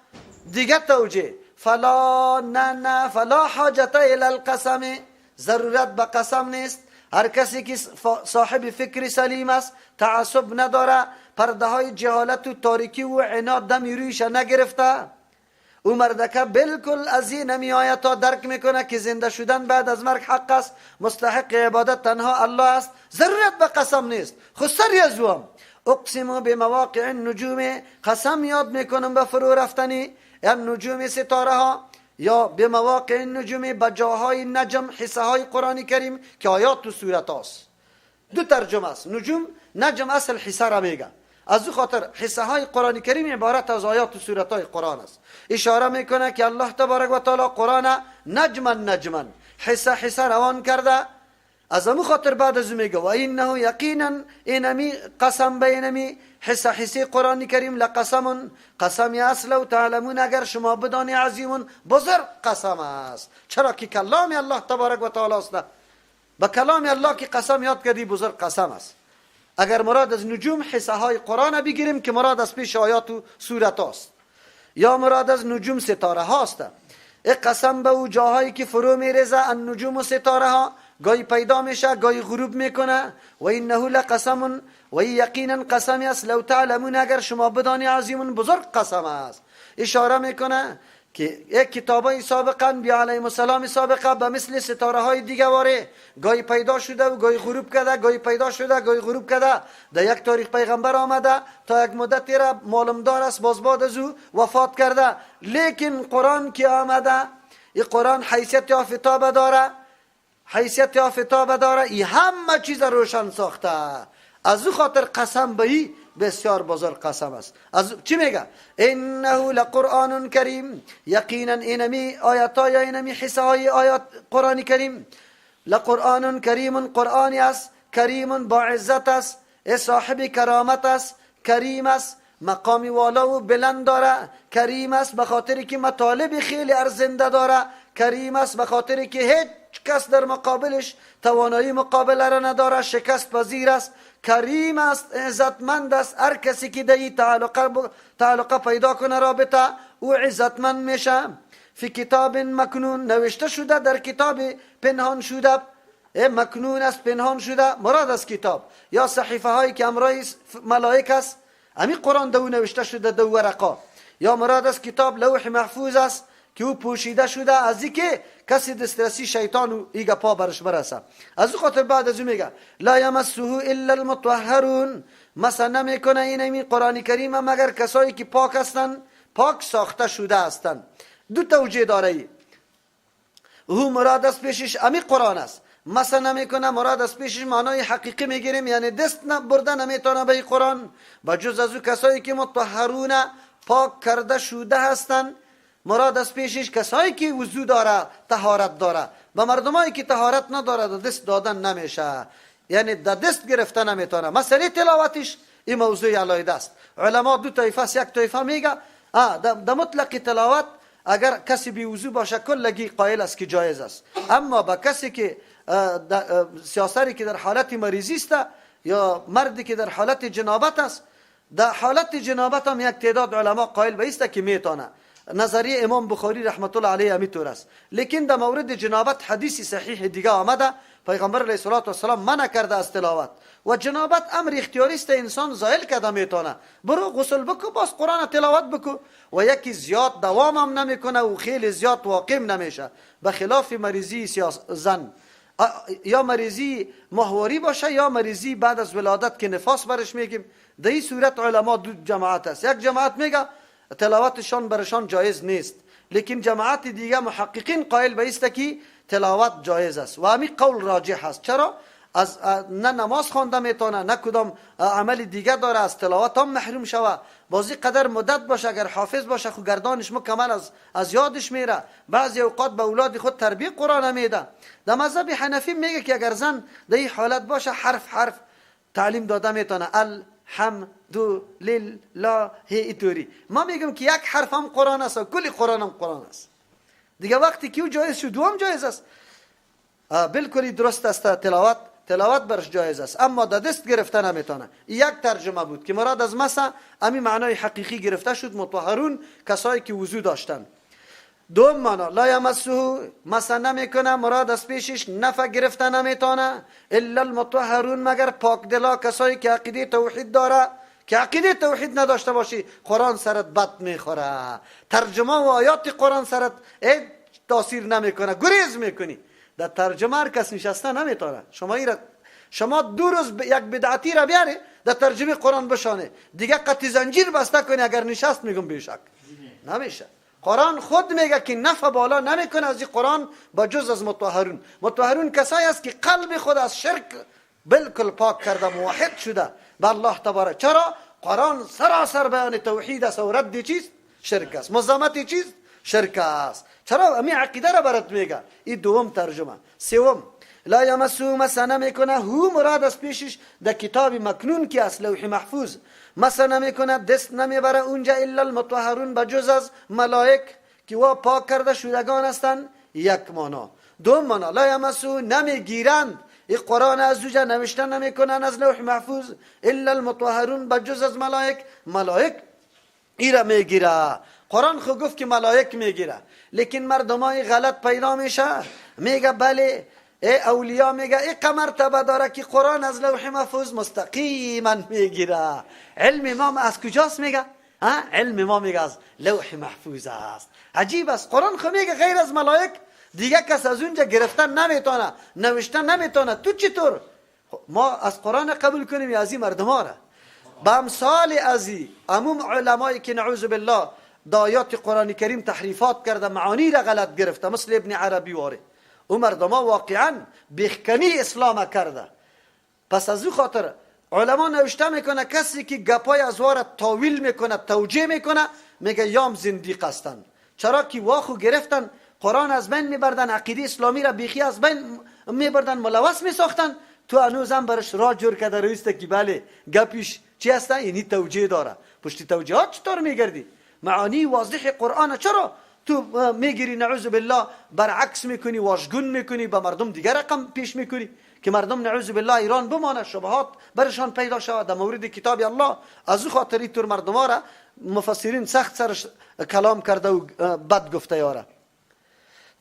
دیگه توجه فلا نه فلا حاجت الی القسم، ضرورت به قسم نیست. هر کسی که صاحب فکر سلیم است، تعصب نداره، پرده های جهالت و تاریکی و عناد دمی رویش نگرفته، او مردکه بالکل از این نمی آیت ها درک میکنه که زنده شدن بعد از مرگ حق است، مستحق عبادت تنها الله است، ضرورت به قسم نیست. خود سری از اوام اقسم به مواقع النجوم، قسم یاد میکنم به فرو رفتنی النجوم ستاره ها، یا به مواقع النجوم به جاهای نجم حصه های قرآن کریم که آیات و سورت هاست. دو ترجمه است. نجوم نجم اصل حصه را میگه، از او خاطر حصه های قرآن کریم عبارت از آیات و سورت های قرآن است. اشاره میکنه که الله تبارک و تعالی قرآن نجما حصه حصه روان کرده. از امو خاطر بعد از میگه و اینه یقینا اینمی قسم به اینمی حصه حصه قرآن کریم لقسم، قسمی است لو تعلمون، اگر شما بدانی عظیم بزرگ قسم است. چرا که کلام الله تبارک و تعالی است. با کلام الله که قسم یاد کردی بزرگ قسم است. اگر مراد از نجوم حصه های قرآن بگیریم که مراد از پیش آیات و سورت هاست، یا مراد از نجوم ستاره هاست. قسم به او جاهایی که فرو میریزه النجوم و ستاره ها، گاهی پیدا میشه گاهی غروب میکنه. و اینه لقسم، و یقینا قسمی است لو تعلمون، اگر شما بدانی عظیم بزرگ قسم است. اشاره میکنه که یک کتابای سابقا انبیا علیهم السلام سابقه به مثل ستاره های دیگه واره، گاهی پیدا شده و گاهی غروب کرده، گاهی پیدا شده گاهی غروب کرده. در یک تاریخ پیغمبر آمده تا یک مدت را معلوم دار است، باز بعد از او وفات کرده. لیکن قرآن که آمده، این قرآن حیثیت یافتابه داره، حیثیت یافتابه داره، این همه چیز روشن ساخته. از او خاطر قسم به این بسیار بزرگ قسم است. از چی میگه؟ انه لقرآن کریم، یقینا اینمی آیات ها یا اینمی حصه های آیات قرآن کریم لقرآن کریم، قرآنی است کریم با عزت است، صاحب کرامت است، کریم است مقامی والا و بلند داره، کریم است به خاطر که مطالب خیلی ارزنده داره، کریم است به خاطر که هیچ کس در مقابلش توانایی مقابله را نداره، شکست پذیر است، کریم است عزتمند است. هر کسی که در این تعلقه پیدا کنه رابطه او عزتمند میشه. فی کتاب مکنون، نوشته شده در کتاب پنهان شده. مکنون است پنهان شده، مراد از کتاب یا صحیفه هایی که امرای ملائک است، همین قرآن دو نوشته شده دو ورقا، یا مراد از کتاب لوح محفوظ است که او پوشیده شده از اینکه کسی دسترسی شیطان و ایگا پا برش برسه. از او خاطر بعد از او میگه لا یمسه الا المطهرون، مثلا نمیکنه این قرآن کریم مگر کسایی که پاک هستند، پاک ساخته شده هستند. دو توجیه داره ای. او مراد از پیشش امی قرآن است، مثلا نمیکنه مراد از پیشش معنای حقیقی میگیریم، یعنی دست برده نمیتونه به قرآن، با جز از او کسایی که مطهرون پاک کرده شده هستند. مراد از پیشش کسایی که وضو داره، طهارت داره. به مردمایی که طهارت نداره دست دادن نمیشه، یعنی دست گرفتن نمیتونه. مسئله تلاوتش این موضوع علیحده است. علما دو طایفه است. یک طایفه میگه در مطلق تلاوت اگر کسی بی وضو باشه کلگی قائل است که جایز است، اما با کسی که سیاسری که در حالت مریضی است یا مردی که در حالت جنابت است، در حالت جنابت هم یک تعداد علما قائل به است که میتونه. نظریه امام بخاری رحمت الله علیه همینطور است. لیکن در مورد جنابت حدیثی صحیح دیگه آمده، پیغمبر علیه السلام منع کرده از تلاوت. و جنابت امر اختیاری است، انسان زائل کرده میتونه. برو غسل بکو باز قرآن تلاوت بکو، و یکی زیاد دوام هم نمیکنه و خیلی زیاد واقع نمیشه. بخلاف مریضی زن، یا مریضی ماهواری باشه یا مریضی بعد از ولادت که نفاس برش میگیم، در این صورت علما دو جماعت است. یک جماعت میگه تلاوتشان برشان جایز نیست، لیکن جماعت دیگه محققین قائل به است که تلاوت جایز است و همین قول راجح است. چرا؟ از نه نماز خوانده میتونه نه کدام عمل دیگه داره، از تلاوت هم محروم شوه. بازی قدر مدت باشه، اگر حافظ باشه خو گردانش مکمل از یادش میره. بعضی اوقات به اولاد خود تربیه قرآن میده. در مذهب حنفی میگه که اگر زن در این حالت باشه حرف تعلیم داده میتونه، الحمد لله اینطوری. ما میگم که یک حرف هم قرآن است و کلی قرآن هم قرآن است دیگه. وقتی که جایز شد دوم جایز است، بالکل درست است. تلاوت برش جایز است، اما در دست گرفته نمیتونه. یک ترجمه بود که مراد از مسا امی معنای حقیقی گرفته شد، مطهرون کسایی که وضو داشتن. دوم معنا لا یمسه، مسا نمیکنه، مراد از پیشش نفع گرفته نمیتونه. الا المطهرون، مگر پاک دلا کسایی که عقیده توحید داره، که عقیده توحید نداشته باشی قرآن سرت بد میخوره، ترجمه و آیات قرآن سرت تاثیر نمیکنه، گریز میکنی. در ترجمه هر کس نشسته نمیتونه. شما 2 روز یک بدعتی را بیاری در ترجمه قرآن بشانه، دیگه قطع زنجیر بسته کنی، اگر نشست میگم بیشک نمیشه. قرآن خود میگه که نفع بالا نمیکنه از این قرآن با جز از مطهرون. مطهرون کسایی است که قلب خود از شرک بالکل پاک کرده، موحد شده به الله تبارک. چرا؟ قرآن سراسر بیان توحید است و رد چیست؟ شرک است. مزامت چیست؟ شرک است. چرا؟ امی عقیده را برات میگه. این دوم ترجمه. سوم، لا یمسو، مسا نمیکنه، هو مراد از پیشش در کتاب مکنون که است، لوح محفوظ. مسا نمیکنه، دست نمیبره اونجا الا المطهرون، بجز از ملائک که وا پاک کرده شدگان هستند. یک معنا. دوم معنا، لا یمسو، نمیگیرند این قرآن از اونجا نوشته نمیکنن از لوح محفوظ الا المطهرون، بجز از ملائک. ملائک ایرا میگیره. قرآن خود گفت که ملائک میگیره، لیکن مردمای غلط پیدا میشه، میگه بله اولیاء میگه این مرتبه داره که قرآن از لوح محفوظ مستقیما میگیره. علم ما از کجاست؟ میگه علم ما میگه از لوح محفوظ است. عجیب است. قرآن خود میگه غیر از ملائک دیگه کس از اونجا گرفتن نمیتونه، نوشتن نمیتونه. تو چطور ما از قرآن قبول کنیم یا از این مردم ها را؟ به امثال از این عموم علمایی که نعوذ بالله دایات قرآن کریم تحریفات کرده، معانی را غلط گرفته، مثل ابن عربی واره، او مردم ها واقعا بیخکنی اسلام کرده. پس از او خاطر علما نوشته میکنه کسی که گپای از واره تاویل میکنه، توجیه میکنه، میگه یام زندیق هستند. چرا که واخو گرفتن قرآن از بین میبردن، عقیده اسلامی را بیخی از بین میبردن، ملوث میساختن. تو هنوزم برش راه جور کرده رویسته که بله گپیش چی هسته؟ اینی توجیه داره. پشت توجیهات چطور میگردی؟ معانی واضح قرآن چرا تو میگیری نعوذ بالله برعکس میکنی، واژگون میکنی، به مردم دیگر رقم پیش میکنی که مردم نعوذ بالله ایران بمانه، شبهات برشان پیدا شود در مورد کتاب الله. از او خاطری طور مردم ها را مفسرین سخت سرش کلام کرده و بد گفته یاره.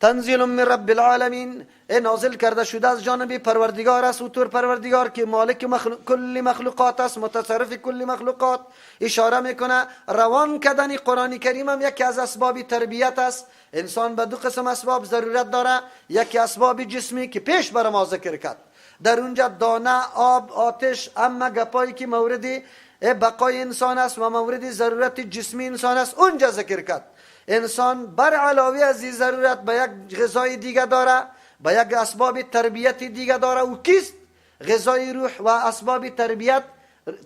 تنزیل من رب العالمین، نازل کرده شده از جانب پروردگار است، او طور پروردگار که مالک کل مخلوقات است، متصرف کل مخلوقات. اشاره میکنه روان کردن قرآن کریم هم یکی از اسباب تربیت است. انسان به 2 قسم اسباب ضرورت داره، یکی اسباب جسمی که پیش بر ما ذکر کرد، در اونجا دانه، آب، آتش، اما گپایی که مورد بقای انسان است و مورد ضرورت جسمی انسان است اونجا ذکر کرد. انسان بر علاوه از این ضرورت به یک غذای دیگه داره، به یک اسباب تربیت دیگه داره. و کیست؟ غذای روح و اسباب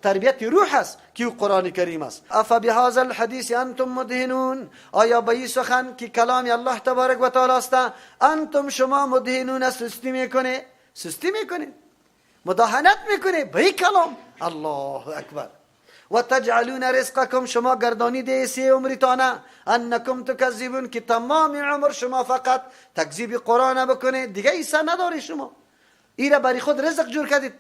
تربیت روح است که قرآن کریم است. افبهذا الحدیث انتم مدهنون، آیا به این سخن که کلام الله تبارک و تعالی است انتم شما مدهنون، سستی میکنه، سستی میکنه، مداهنت میکنه به این کلام؟ الله اکبر. و تجعلون رزقکم، شما گردانید سی عمرتانه، انکم تکذبون، که تمام عمر شما فقط تکذیب قرآن بکنه، دیگه ایسا نداری شما. ایره برای خود رزق جور کردید.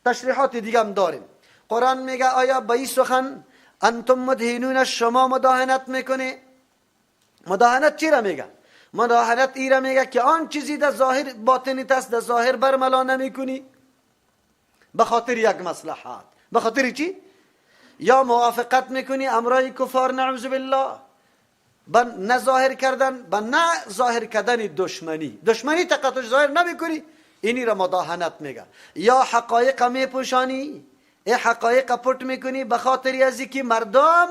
تشریحات دیگه هم داریم. قرآن میگه آیا به این سخن انتم مدهنون، شما مداهنت میکنه؟ مداهنت چی را میگه؟ مداهنت ایره میگه که آن چیزی در ظاهر باطنیت است در ظاهر برملا نمیکنی به خاطر یک مصلحت. به خاطر چی؟ یا موافقت میکنی امرای کفار نعوذ بالله، به نظاهر کردن، به نه ظاهر کردن دشمنی تقاطش ظاهر نمیکنی، اینی را مداهنت میگه. یا حقایق میپوشانی، حقایق پټ میکنی به خاطر ازی که مردم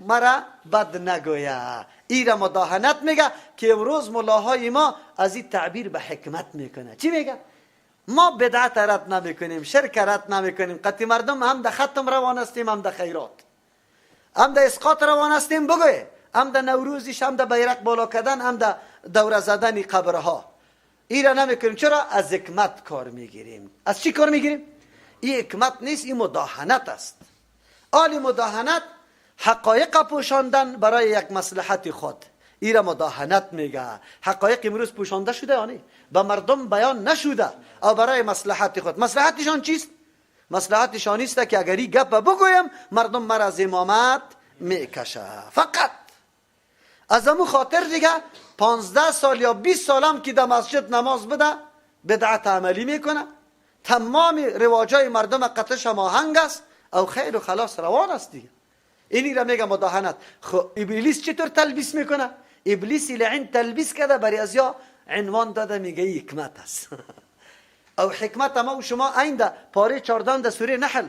مرا بد نگویه، این را مداهنت میگه. که امروز ملاهای ما از این تعبیر به حکمت میکنه. چی میگه؟ ما بدعت رد نمیکنیم، شرک رد نمیکنیم، قطعی مردم هم در ختم روان هستیم، هم در خیرات، هم در اسقاط روان هستیم، بگوی هم در نوروزیش، هم در بیرق بالا کردن، هم در دوره زدن قبرها. این را نمیکنیم. چرا؟ از حکمت کار میگیریم. از چی کار میگیریم؟ این حکمت نیست، این مداهنت است. آلی مداهنت حقایق پوشاندن برای یک مصلحت خود، این را مداهنت میگه. حقایق امروز پوشانده شده یا نه؟ به مردم بیان نشده او برای مصلحت خود. مصلحتشان چیست؟ مصلحتشان است که اگر این گپ بگویم مردم مرا از امامت میکشه فقط. از امو خاطر دیگه 15 سال یا 20 سالم که در مسجد نماز بده بدعت عملی میکنه، تمام رواجای مردم قطعش هماهنگ است، او خیر و خلاص روان است دیگه. اینی را میگه مداهنت. خب ابلیس چطور تلبیس میکنه؟ ابلیس لعن تلبیس کرده برای ازیا عنوان داده میگه حکمت است. او حکمت ما و شما اینده پاره 14 در سوره نحل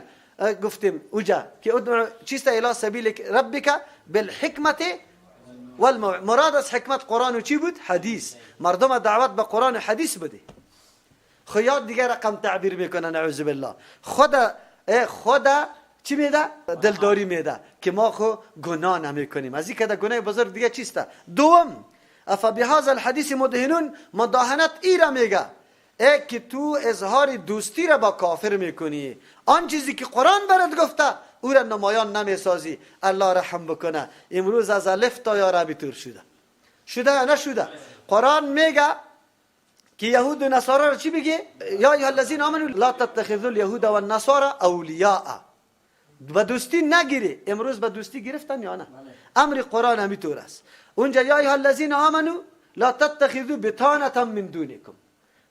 گفتیم اوجا که ادعو چیست الی سبیل ربک بالحکمت مراد از حکمت قرآن و چی بود؟ حدیث. مردم دعوت به قرآن و حدیث بده. خیاد دیگه رقم تعبیر میکنه نعوذ بالله. خدا چی میده؟ دلداری میده که ما خو گناه نمیکنیم. از این که گناه بزرگ دیگه چیسته؟ دوم افا بهذا الحدیث مدهنون، مداهنت ای را میگه که تو اظهار دوستی را با کافر میکنی، آن چیزی که قرآن برات گفته او را نمایان نمیسازی. الله رحم بکنه امروز از الف تا یا ربی شده یا نشده؟ قرآن میگه که یهود و نصارا را چی بگه؟ یا ایها الذین آمنوا لا تتخذوا اليهود والنصارى اولیاء. به دوستی نگیری. امروز به دوستی گرفتن یا نه؟ امر قرآن همینطور است. اونجا یا ایها الذین آمنوا لا تتخذوا بطانة من دونکم،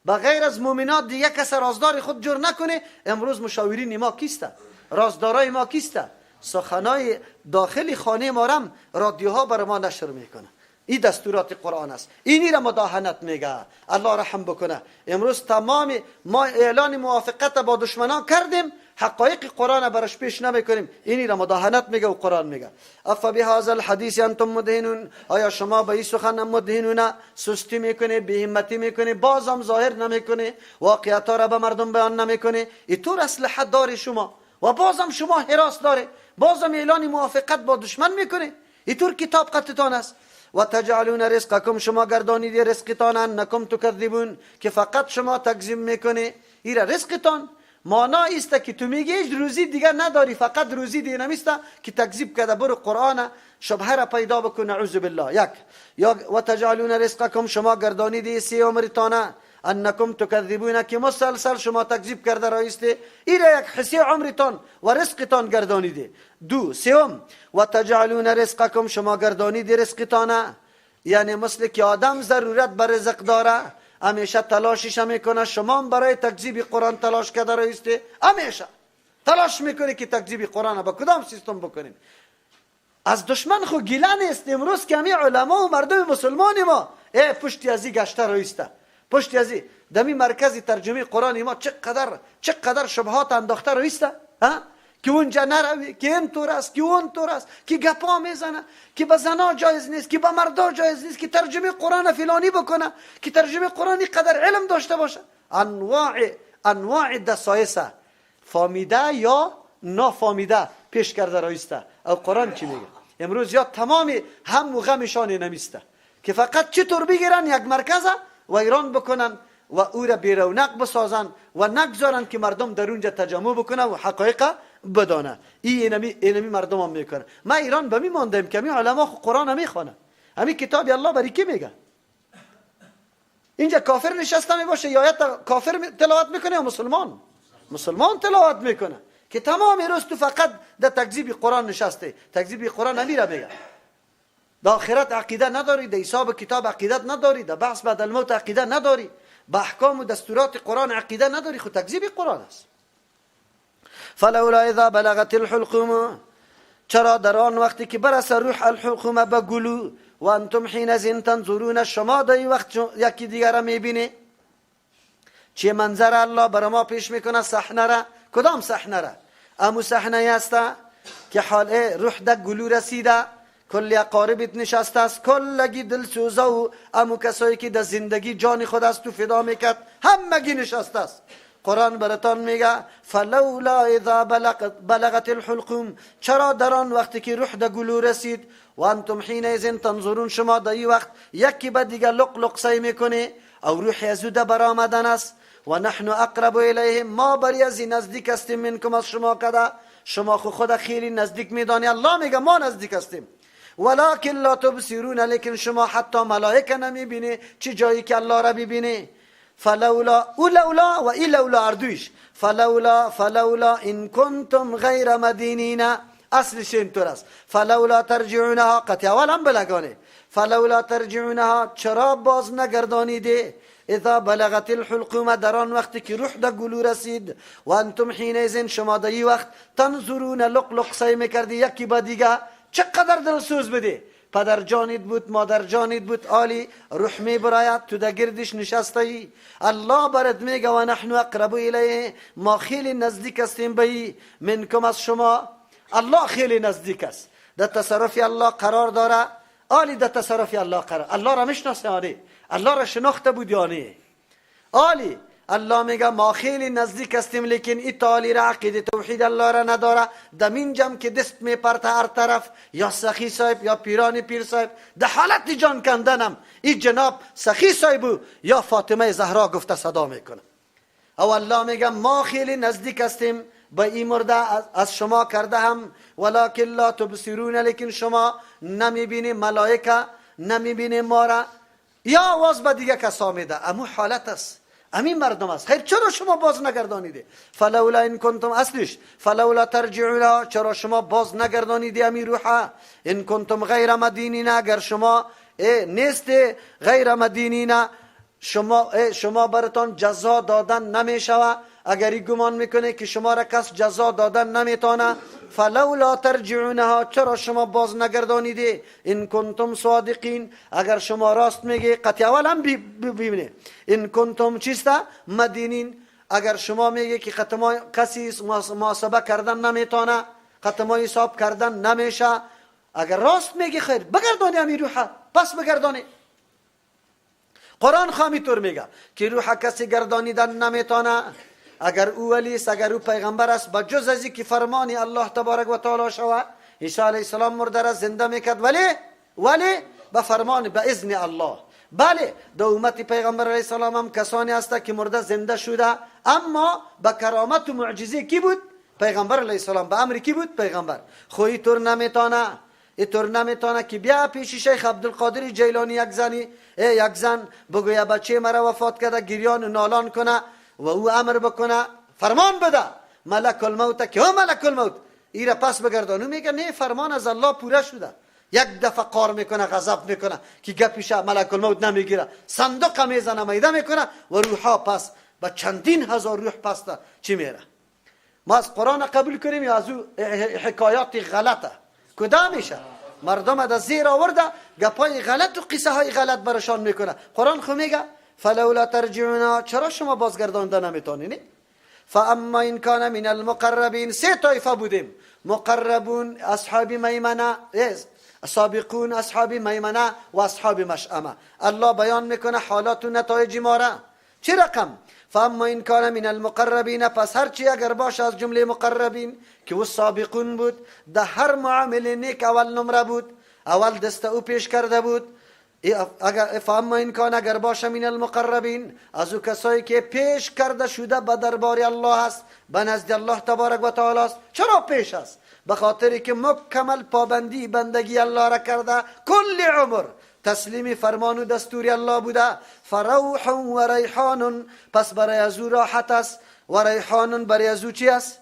بغیر از مؤمنات دیگه کس رازدار خود جور نکنه. امروز مشاورین ما کیسته؟ رازدارای ما کیسته؟ سخنای داخل خانه ما رم رادیوها بر ما نشر میکنه. این دستورات قرآن است. اینی را مداهنت میگه. الله رحم بکنه. امروز تمام ما اعلان موافقت با دشمنان کردیم، حقایق قرآن برش پیش نمیکنیم. اینی را مداهنت میگه و قرآن میگه افا بهذا الحدیث انتم مدهنون، آیا شما به این سخن مدهنون؟ سستی میکنه، بی‌همتی میکنه، بازم ظاهر نمیکنه، واقعیت را به مردم بیان نمیکنه. اینطور اسلحه داره شما و بازم شما حراس داره، بازم اعلان موافقت با دشمن میکنه. اینطور کتاب قطتان است. و تجعلون رزقکم، شما گردانید رزقتان انکم تکذبون، که فقط شما تکذیب میکنه. ایره رزقتان مانا است که تو میگی هیچ روزی دیگر نداری، فقط روزی دیگه نمیسته که تکذیب کرده. برو قرآن شبهه را پیدا بکن نعوذ بالله. یک یا و تجعلون رزقکم، شما گردانید سی عمرتانه انکم تکذبون، که مسلسل شما تکذیب کرده رایسته. ایره یک حسی عمرتان و رزقتان گردانیده. دو سوم و تجعلون رزقکم، شما گردانید رزقتانه، یعنی مثل که آدم ضرورت بر رزق داره همیشه تلاشش میکنه، شما برای تکذیب قرآن تلاش کرده رایسته. همیشه تلاش میکنه که تکذیب قرآن با کدام سیستم بکنیم. از دشمن خو گیله نیست. امروز که همه علما و مردم مسلمان ما پشتی ازی گشته رایسته، پشتی ازی دمی مرکز ترجمه قرآن ما چقدر شبهات انداخته رایسته، که اونجا نروی، که این طور است، که اون طور است، که گپا میزنه، که به زنا جایز نیست، که به مردا جایز نیست، که ترجمه قرآن فلانی بکنه، که ترجمه قرآنی قدر علم داشته باشه. انواع دسایسه فامیده یا نافامیده پیش کرده رایسته. او قرآن چی میگه؟ امروز یا تمام هم و غمشان نمیسته که فقط چطور بگیرن یک مرکز و ایران بکنن و او را بیرونق بسازن و نگذارن که مردم در اونجا تجمع بکنه و حقایق بدانه. اینمی مردم هم میکنه. ما ایران به می ماندیم که می علما قرآن هم میخوانه، همین کتاب الله برای کی میگه؟ اینجا کافر نشسته می باشه یا آیت کافر تلاوت میکنه یا مسلمان تلاوت میکنه که تمام روز تو فقط در تکذیب قرآن نشسته. تکذیب قرآن نمیره میگه. در آخرت عقیده نداری، در حساب کتاب عقیدت نداری، در بحث بعد الموت عقیده نداری، به احکام و دستورات قرآن عقیده نداری، خود تکذیب قرآن است. فلولا اذا بلغت الحلقوم، چرا در آن وقتی که برسه روح الحلقوم به گلو و انتم حینئذ تنظرون، شما در این وقت یکی دیگر را میبینی. چه منظر الله بر ما پیش میکنه؟ صحنه را. کدام صحنه را؟ امو صحنه است که حال روح در گلو رسیده، کل اقاربت نشسته است، کلگی دلسوزه و امو کسایی که در زندگی جان خود از تو فدا میکرد همگی نشسته است. قرآن براتان میگه فلولا اذا بلغت الحلقوم، چرا در آن وقتی که روح در گلو رسید و انتم حینئذ تنظرون، شما در این وقت یکی به دیگه لق سعی میکنه او روح از او برآمدن است. و نحن اقرب الیه، ما بری از نزدیک هستیم منکم از شما کده، شما خود خیلی نزدیک میدانی. الله میگه ما نزدیک هستیم. ولکن لا تبصرون، لیکن شما حتی ملائکه نمیبینی، چه جایی که الله را ببینی. فلولا و ایلولا اردویش فلولا ان کنتم غیر مدینین، اصلش اینطور است. فلولا ترجعونها، قطع اول هم بلگانه. فلولا ترجعونها، چرا باز نگردانیده؟ اذا بلغت الحلقوم، در آن وقتی که روح در گلو رسید، و انتم حینئذ، شما در این وقت تنظرون، لق سعی میکردی یکی با دیگه چقدر دلسوز بده. پدر جانید بود، مادر جانید بود، عالی روح می براید، تو در گردش نشسته ای. الله برد میگه و نحن اقرب الیه، ما خیلی نزدیک هستیم به ای منکم از شما. الله خیلی نزدیک است، در تصرف الله قرار داره. عالی در تصرف الله قرار. الله را میشناسه آنی، الله را شناخته بود یعنی عالی. الله میگه ما خیلی نزدیک هستیم، لیکن این تعالی را عقیده توحید الله را نداره. دمین جمع که دست میپرته هر طرف، یا سخی صاحب یا پیرانی پیر صاحب، در حالت جان کندنم این جناب سخی صاحب یا فاطمه زهرا گفته صدا میکنه. او الله میگه ما خیلی نزدیک هستیم به این مرده از شما کرده هم، ولکن لا تبصرون، لیکن شما نمیبینی ملائکه، نمیبینی ما را. یا آواز به دیگه کسا میده، امو حالت است، امین مردم است. خیر چرا شما باز نگردانیده؟ فلولا ان کنتم، اصلش فلولا ترجعونها، چرا شما باز نگردانیده امین روحا؟ ان کنتم غیر مدینین، اگر شما نیست غیر مدینین، شما براتون جزا دادن نمیشوه. اگری گمان میکنه که شما را کس جزا دادن نمیتونه، فلولا ترجعونها، چرا شما باز نگردانیده؟ ان کنتم صادقین، اگر شما راست میگه. قطع اول هم ببینه ان کنتم چیستا مدینین، اگر شما میگه که کسی محاسبه کردن نمیتونه، ختم حساب کردن نمیشه، اگر راست میگه خیر بگردانی همین روحه، پس بگردانی. قرآن خامی طور میگه که روح کسی گردانیدن نمیتونه اگر او ولی است، اگر او پیغمبر است، با جز ازی که فرمانی الله تبارک و تعالی شود. عیسی علیه السلام مرده را زنده میکرد، ولی به فرمان، به اذن الله. بله در امت پیغمبر علیه السلام هم کسانی هست که مرده زنده شده، اما به کرامت و معجزه کی بود؟ پیغمبر علیه السلام. به امر کی بود؟ پیغمبر. خوی طور نمیتونه، اینطور نمیتونه که بیا پیش شیخ عبدالقادر جیلانی یک زن بگویا بچه مرا وفات کرده، گریان و نالان کنه و او امر بکنه، فرمان بده ملک الموت که ملک الموت ایره پس بگردانو. میگه نه، فرمان از الله پوره شده. یک دفعه قار میکنه، غضب میکنه که گپیش ملک الموت نمیگیره، صندوق میزنه، میده میکنه و روحا پس با چندین هزار روح پس چی میره. ما از قرآن قبول کنیم یا از او حکایات غلطه؟ کدام میشه؟ مردم از زیر آورده گپای غلط و قصه های غلط برشان میکنه. قرآن خو میگه فلولا ترجعونا، چرا شما بازگردانده نمیتونین؟ فاما ان کان من المقربین، سه طایفه بودیم، مقربون اصحاب میمنه، سابقون اصحاب میمنه و اصحاب مشأمه. الله بیان میکنه حالات و نتایج ما را. چه رقم؟ فاما ان کان من المقربین، پس هرچی اگر باشه از جمله مقربین که او سابقون بود، در هر معامله نیک اول نمره بود، اول دست او پیش کرده بود. اگر فاما ان کان، اگر باشه من المقربین، از او کسایی که پیش کرده شده به دربار الله است، به نزد الله تبارک و تعالی است. چرا پیش است؟ به خاطری که مکمل پابندی بندگی الله را کرده، کل عمر تسلیم فرمان و دستور الله بوده. فروح و ریحان، پس برای از او راحت است، و ریحان برای از او چی است؟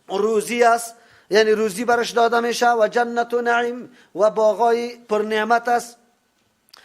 روزی است، یعنی روزی برش داده میشه. و جنت و نعیم، و باغای پر نعمت است.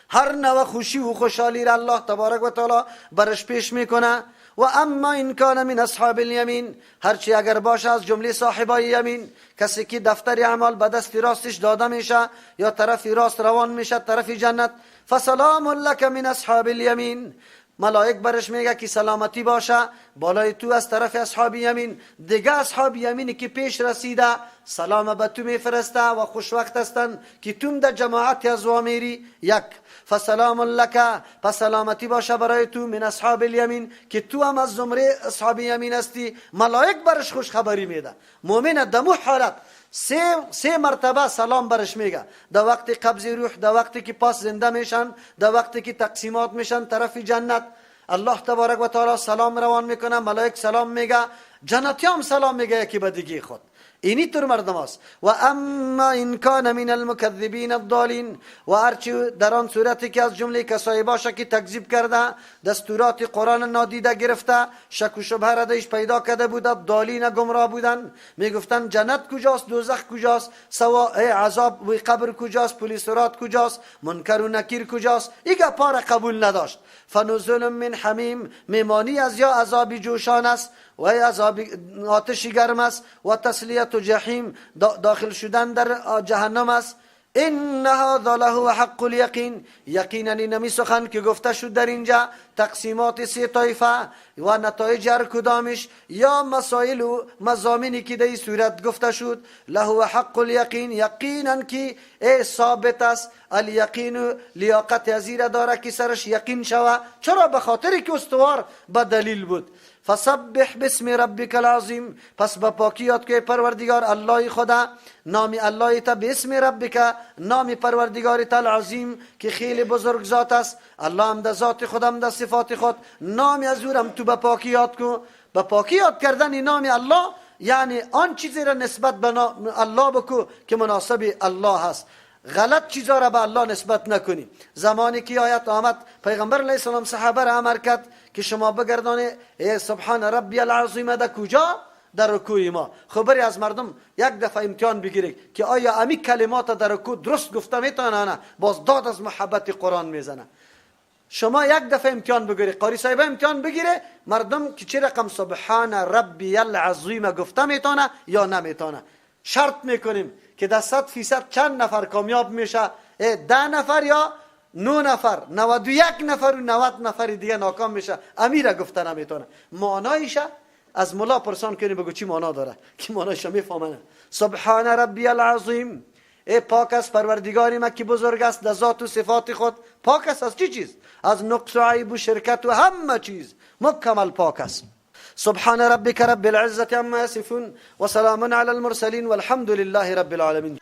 هر نوع خوشی و خوشحالی را الله تبارک و تعالی برش پیش میکنه. و اما این کان من اصحاب الیمین، هرچی اگر باشه از جمله صاحبای یمین، کسی که دفتر اعمال به دست راستش داده میشه یا طرف راست روان میشه طرف جنت، فسلام لک من اصحاب الیمین، ملائک برش میگه که سلامتی باشه بالای تو از طرف اصحاب یمین. دیگه اصحاب یمینی که پیش رسیده سلام به تو میفرسته و خوشوقت هستند که تو در جماعت از وامیری. یک فسلام لک، پس سلامتی باشه برای تو من اصحاب الیمین که تو هم از زمره اصحاب یمین هستی. ملائک برش خوش خبری میده. مؤمن دمو حالت سه مرتبه سلام برش میگه، در وقت قبض روح، در وقتی که پاس زنده میشن، در وقتی که تقسیمات میشن طرف جنت. الله تبارک و تعالی سلام روان میکنه، ملائک سلام میگه. جنتی هم سلام میگه یکی به دیگه خود. اینی طور مردم است. و اما این کان من المکذبین الضالین، و هرچی در آن صورتی که از جمله کسایی باشه که تکذیب کرده، دستورات قرآن نادیده گرفته، شک و شبهه را دیش پیدا کرده بودند، ضالین گمراه بودند، میگفتند جنت کجاست، دوزخ کجاست، عذاب و قبر کجاست، پلیس رات کجاست، منکر و نکیر کجاست، این گپا را قبول نداشت. فنزل من حمیم، میمانی از یا عذاب جوشان است و عذاب آتشی گرم است، و تسلیت و جحیم، داخل شدن در جهنم است. این هذا له حق الیقین، یقینا نمی سخن که گفته شد در اینجا تقسیمات سه طایفه و نتایج هر کدامش یا مسائل و مضامینی که در این صورت گفته شد، له حق الیقین، یقینا که ثابت است. الیقین لیاقت ازیر داره که سرش یقین شوه. چرا؟ به خاطری که استوار به دلیل بود. فسبح باسم ربک العظیم، پس با پاکی یاد که پروردگار الله خدا، نام الله تا باسم ربک، نام پروردگار تا العظیم که خیلی بزرگ ذات است. الله هم ده ذات خود، هم ده صفات خود، نام از او تو با پاکی یاد کو. با پاکی یاد کردن نام الله یعنی آن چیزی را نسبت به الله بکو که مناسب الله هست. غلط چیزا را به الله نسبت نکنی. زمانی که آیت آمد پیغمبر علیه السلام صحابه را امر کرد که شما بگردانه سبحان ربی العظیم ده کجا؟ در رکوع ما. خبری از مردم یک دفعه امتحان بگیره که آیا امی کلمات در رکوع درست گفته میتونه نه، باز داد از محبت قرآن میزنه. شما یک دفعه امتحان بگیره، قاری صاحب امتحان بگیره مردم که چه رقم سبحان ربی العظیم گفته میتونه یا نمیتونه. شرط میکنیم که در 100% چند نفر کامیاب میشه؟ 10 نفر یا 9 نفر، 91 نفر و 90 نفر دیگه ناکام میشه. امیر گفته نمیتونه. معنایشه از ملا پرسان کنی بگو چی معنا داره که معنایش میفهمه. سبحان ربی العظیم، پاک است پروردگاری ما که بزرگ است در ذات و صفات خود. پاک است از چی چیز؟ از نقص و عیب و شرکت و همه چیز مکمل پاک است. سبحان ربك رب العزة عما يصفون وسلام على المرسلين والحمد لله رب العالمين.